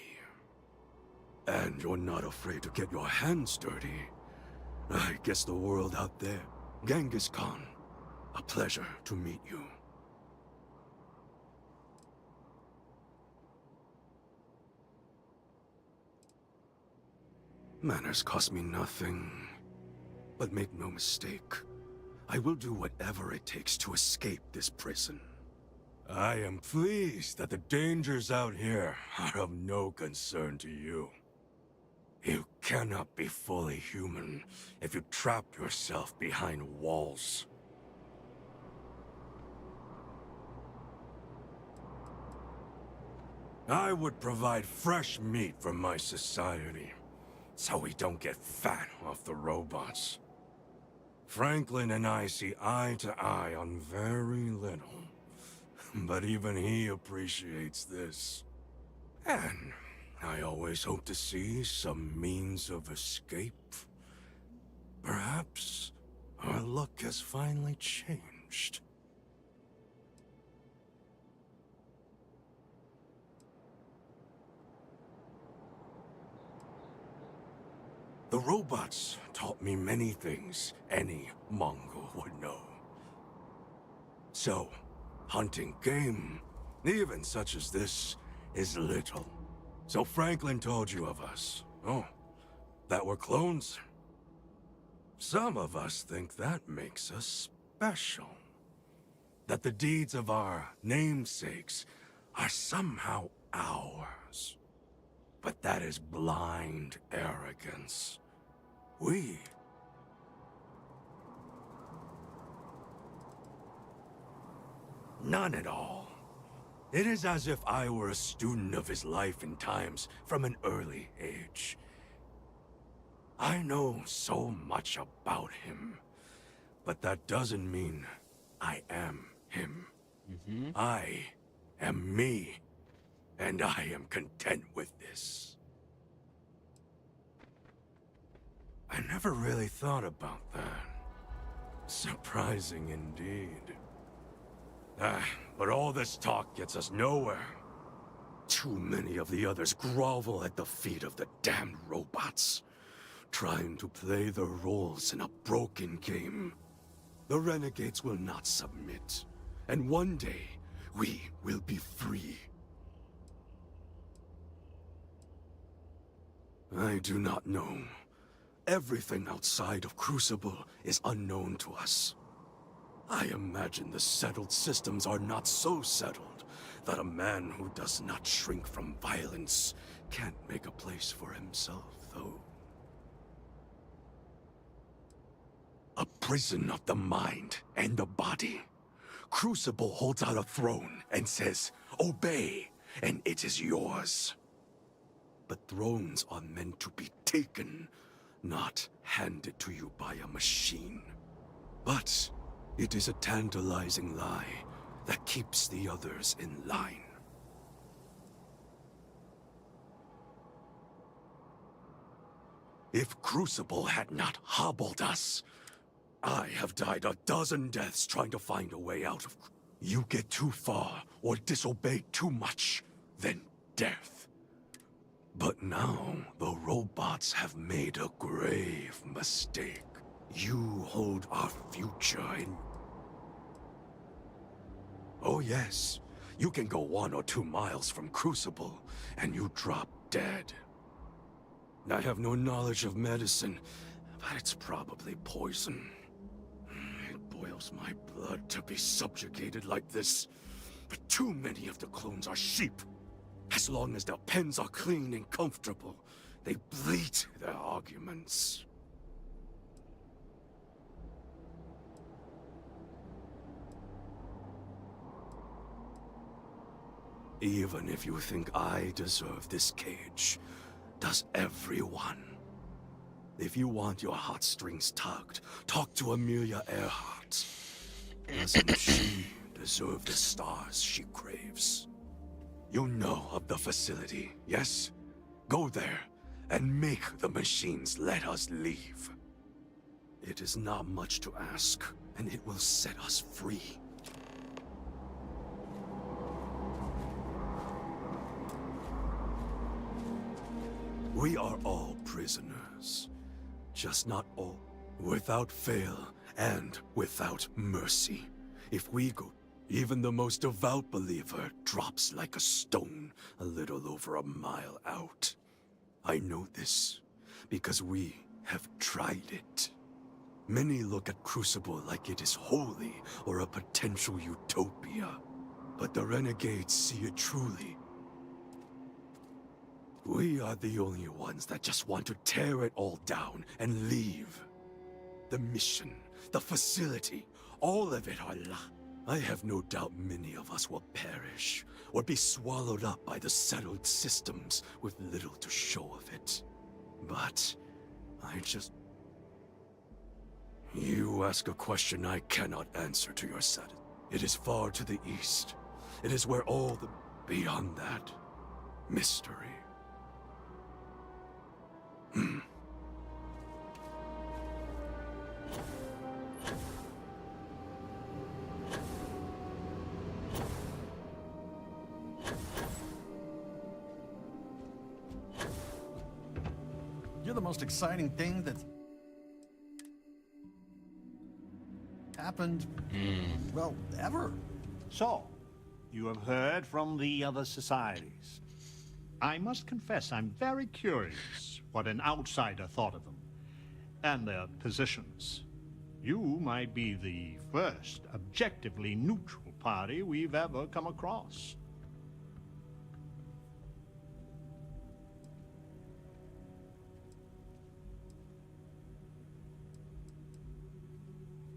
And you're not afraid to get your hands dirty. I guess the world out there. Genghis Khan. A pleasure to meet you. Manners cost me nothing. But make no mistake, I will do whatever it takes to escape this prison. I am pleased that the dangers out here are of no concern to you. You cannot be fully human if you trap yourself behind walls. I would provide fresh meat for my society, so we don't get fat off the robots. Franklin and I see eye to eye on very little, but even he appreciates this. And I always hope to see some means of escape. Perhaps our luck has finally changed. robots taught me many things any Mongol would know. So, hunting game, even such as this, is little. So Franklin told you of us. Oh, that we're clones? Some of us think that makes us special. That the deeds of our namesakes are somehow ours. But that is blind arrogance. None at all. It is as if I were a student of his life and times from an early age. I know so much about him, but that doesn't mean I am him. I am me, and I am content with this. I never really thought about that. Surprising indeed. But all this talk gets us nowhere. Too many of the others grovel at the feet of the damned robots, trying to play their roles in a broken game. The renegades will not submit, and one day, we will be free. I do not know. Everything outside of Crucible is unknown to us. I imagine the settled systems are not so settled that a man who does not shrink from violence can't make a place for himself, though. A prison of the mind and the body. Crucible holds out a throne and says, "Obey, and it is yours." But thrones are meant to be taken, not handed to you by a machine. But it is a tantalizing lie that keeps the others in line. If Crucible had not hobbled us, I have died a dozen deaths trying to find a way out of... You get too far or disobey too much, then death. But now, the robots have made a grave mistake. You hold our future in... Oh yes, you can go 1 or 2 miles from Crucible, and you drop dead. I have no knowledge of medicine, but it's probably poison. It boils my blood to be subjugated like this. But too many of the clones are sheep. As long as their pens are clean and comfortable, they bleat their arguments. Even if you think I deserve this cage, does everyone? If you want your heartstrings tugged, talk to Amelia Earhart. Doesn't she deserve the stars she craves? You know of the facility, yes? Go there and make the machines let us leave. It is not much to ask, and it will set us free. We are all prisoners. Just not all. Without fail and without mercy. If we go, even the most devout believer drops like a stone a little over a mile out. I know this because we have tried it. Many look at Crucible like it is holy or a potential utopia. But the renegades see it truly. We are the only ones that just want to tear it all down and leave. The mission, the facility, all of it are I have no doubt many of us will perish, or be swallowed up by the settled systems with little to show of it. But You ask a question I cannot answer to your satisfaction. It is far to the east. It is where all the... Beyond that, mystery. You're the most exciting thing that happened, well, ever. So, you have heard from the other societies. I must confess, I'm very curious what an outsider thought of them and their positions. You might be the first objectively neutral party we've ever come across.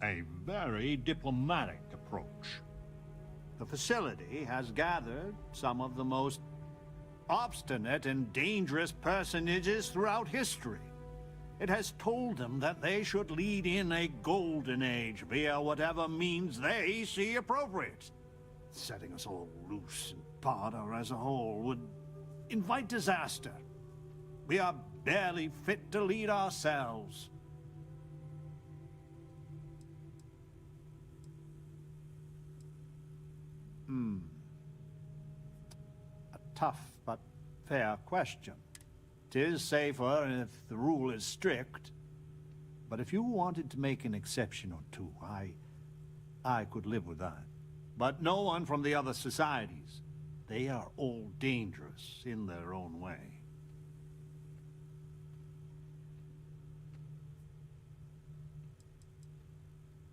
A very diplomatic approach. The facility has gathered some of the most obstinate and dangerous personages throughout history. It has told them that they should lead in a golden age via whatever means they see appropriate. Setting us all loose and barter as a whole would invite disaster. We are barely fit to lead ourselves. A tough but fair question. 'Tis safer if the rule is strict. But if you wanted to make an exception or two, I could live with that. But no one from the other societies. They are all dangerous in their own way.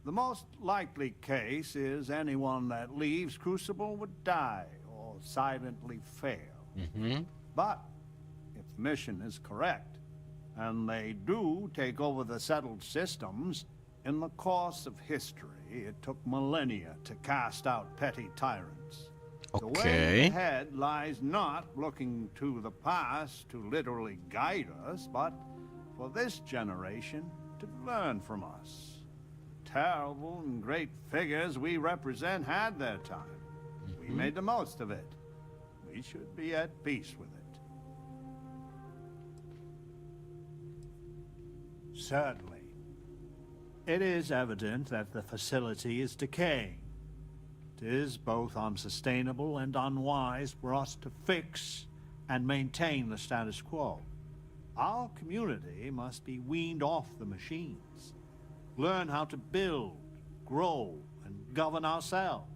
The most likely case is anyone that leaves Crucible would die or silently fail. But if the mission is correct, and they do take over the settled systems, in the course of history, it took millennia to cast out petty tyrants. The way ahead lies not looking to the past to literally guide us, but for this generation to learn from us. Terrible and great figures we represent had their time. We made the most of it. We should be at peace with it. Certainly. It is evident that the facility is decaying. It is both unsustainable and unwise for us to fix and maintain the status quo. Our community must be weaned off the machines. Learn how to build, grow, and govern ourselves.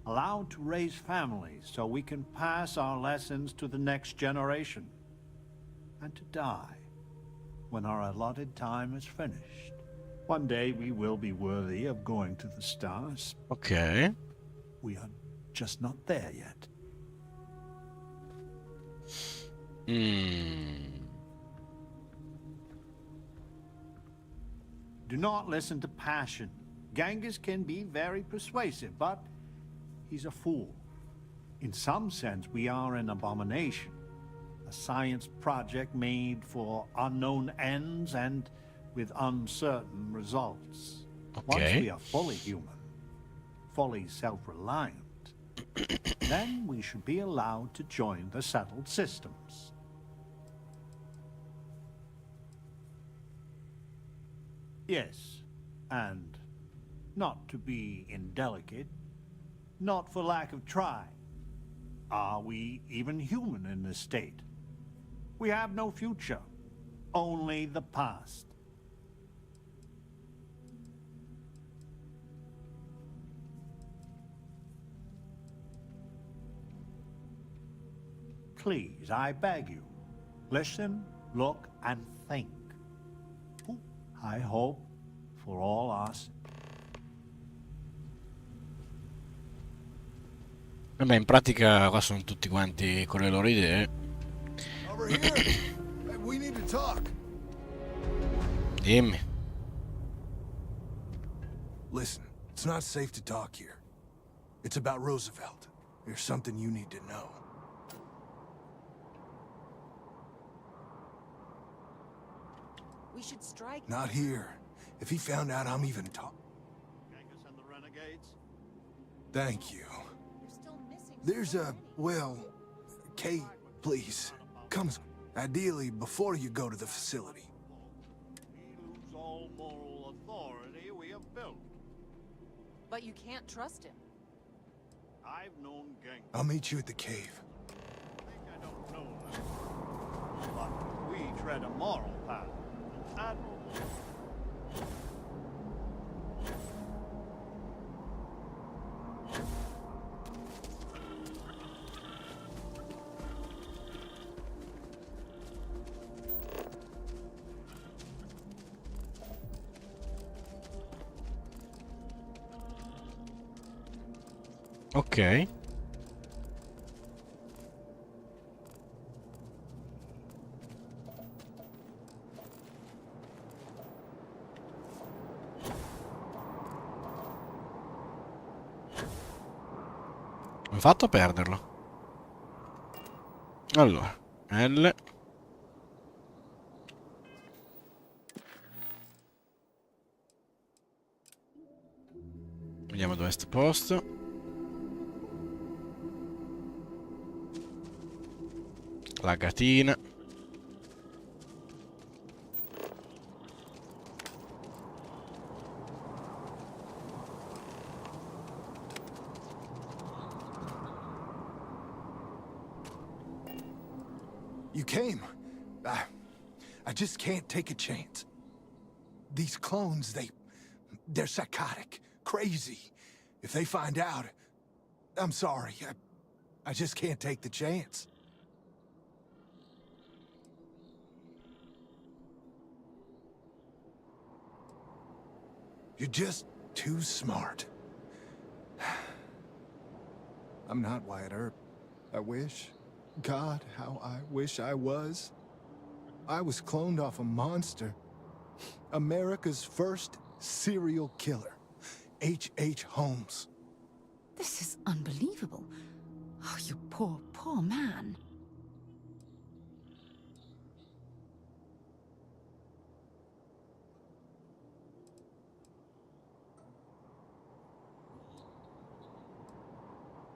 Allowed to raise families so we can pass our lessons to the next generation. And to die when our allotted time is finished. One day we will be worthy of going to the stars. Ok. We are just not there yet. Do not listen to passion. Genghis can be very persuasive, but he's a fool. In some sense, we are an abomination. A science project made for unknown ends and with uncertain results. Once we are fully human, fully self-reliant, then we should be allowed to join the settled systems. Yes, and not to be indelicate, not for lack of trying. Are we even human in this state? We have no future, only the past. Please, I beg you, listen, look, and think. I hope for all us. Vabbè, in pratica qua sono tutti quanti con le loro idee. Over here. We need to talk. Dimmi. Listen, it's not safe to talk here. It's about Roosevelt. There's something you need to know. We should strike. Not here. If he found out I'm even talking. Genghis and the renegades? Thank you. There's a, well, Kate, please. Come, ideally before you go to the facility. We lose all moral authority we have built. But you can't trust him. I've known Genghis. I'll meet you at the cave. I think I don't know them. But we tread a moral path. Admirable. Ok. Come ho fatto a perderlo? Allora, L. Vediamo dove è sto posto. La gatina. You came. I just can't take a chance. These clones, they're psychotic, crazy. If they find out, I'm sorry. I just can't take the chance. You're just too smart. I'm not Wyatt Earp. I wish. God, how I wish I was. I was cloned off a monster. America's first serial killer. H.H. Holmes. This is unbelievable. Oh, you poor, poor man.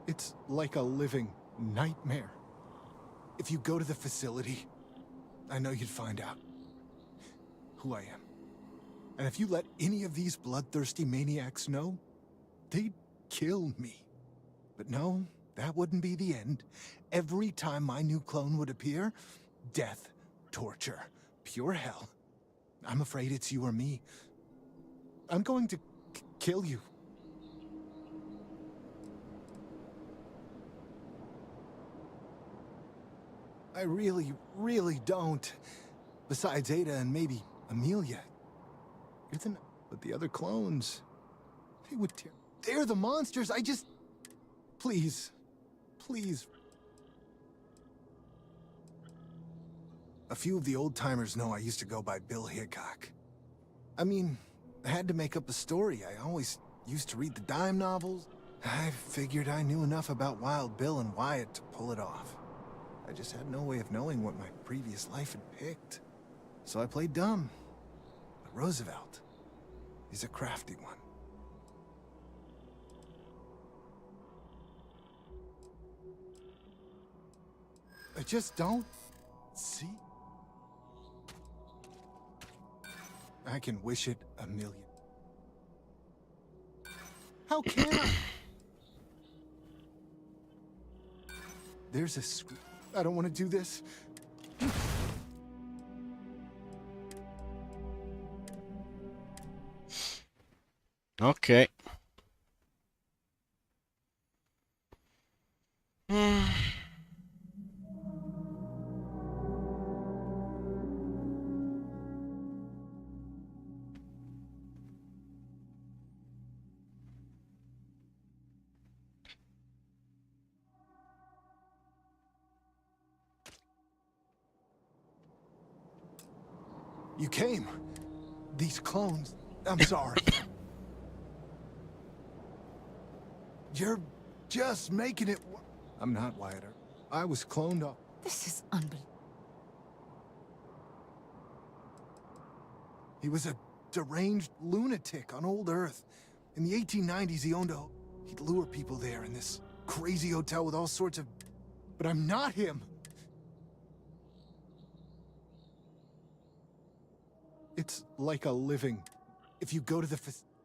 It's like a living nightmare. If you go to the facility, I know you'd find out who I am. And if you let any of these bloodthirsty maniacs know, they'd kill me. But no, that wouldn't be the end. Every time my new clone would appear, death, torture, pure hell. I'm afraid it's you or me. I'm going to kill you. I really, really don't. Besides Ada and maybe Amelia. But the other clones, they would tear. They're the monsters. I just... Please. Please. A few of the old-timers know I used to go by Bill Hickok. I mean, I had to make up a story. I always used to read the dime novels. I figured I knew enough about Wild Bill and Wyatt to pull it off. I just had no way of knowing what my previous life had picked. So I played dumb. But Roosevelt, he's a crafty one. I just don't see. I can wish it a million. How can I? There's a screw. I don't want to do this. Ok. You came. These clones. I'm sorry. You're just making it. I'm not Wyatt Earp. I was cloned off. This is unbelievable. He was a deranged lunatic on old Earth. In the 1890s, he owned a... He'd lure people there in this crazy hotel with all sorts of... But I'm not him. It's like a living. If you go to the...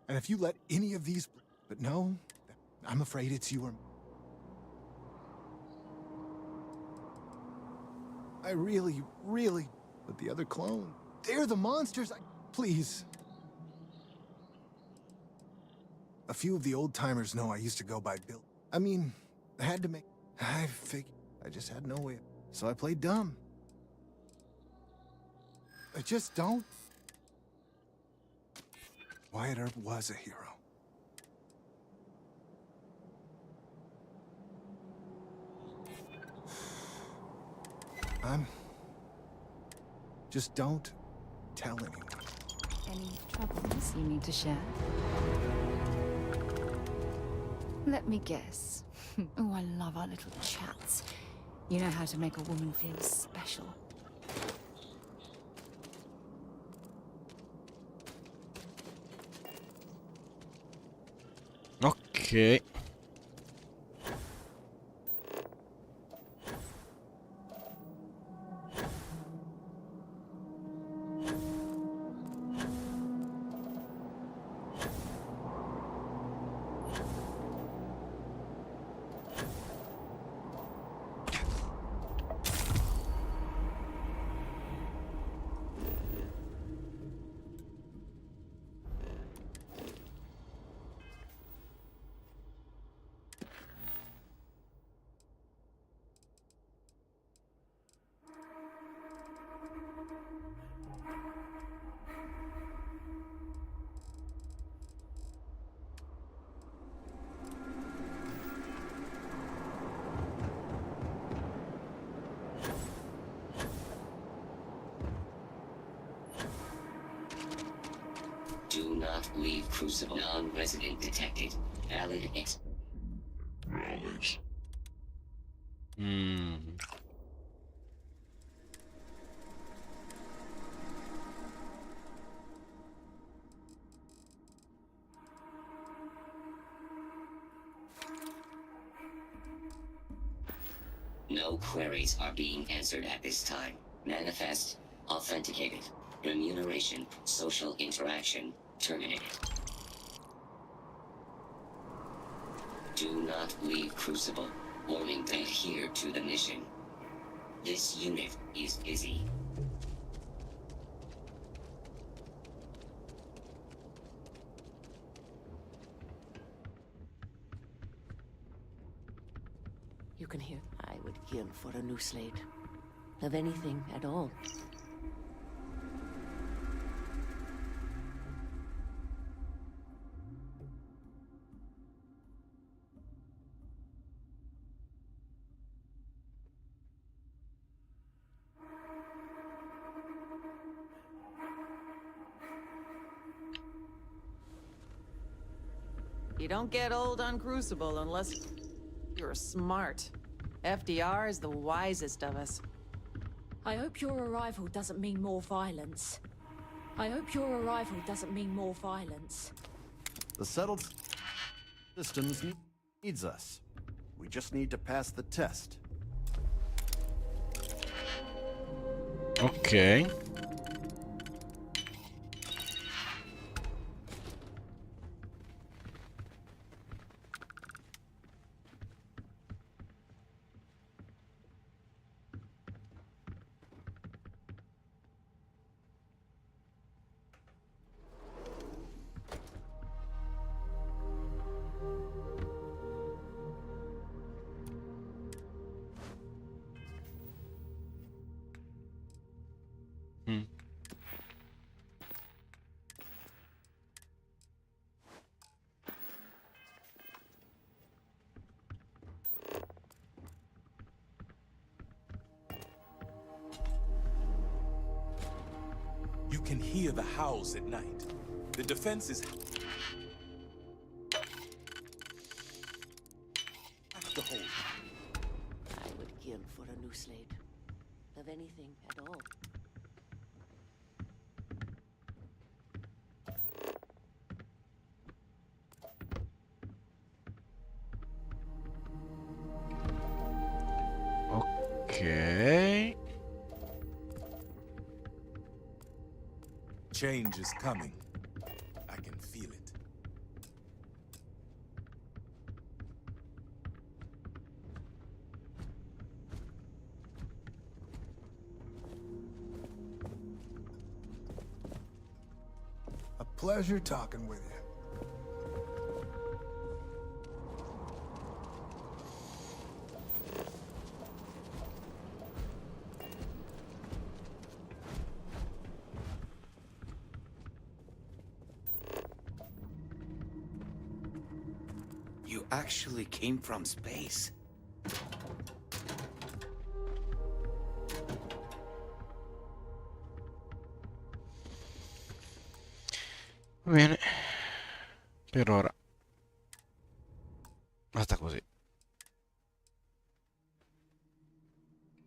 And if you let any of these... But no, I'm afraid it's you or... I really, really But the other clone, they're the monsters. Please. A few of the old-timers know I used to go by Bill. I mean, I had to make... I figured I just had no way. So I played dumb. I just don't. Wyatt Earp was a hero. Just don't tell anyone. Any troubles you need to share? Let me guess. Oh, I love our little chats. You know how to make a woman feel special. Ok. Do not leave Crucible. Non-resident detected. Valid ex... Knowledge. No queries are being answered at this time. Manifest authenticated. Remuneration, social interaction, terminated. Do not leave Crucible. Warning, adhere to the mission. This unit is busy. You can hear. I would kill for a new slate. Of anything at all. You don't get old on Crucible unless you're smart. FDR is the wisest of us. I hope your arrival doesn't mean more violence. I hope your arrival doesn't mean more violence. The settled systems needs us. We just need to pass the test. Ok. You can hear the howls at night. The defense is... the hold. I would kill for a new slate. Of anything at all. Ok. Change is coming. I can feel it. Pleasure talking with you. You actually came from space. Va bene. Per ora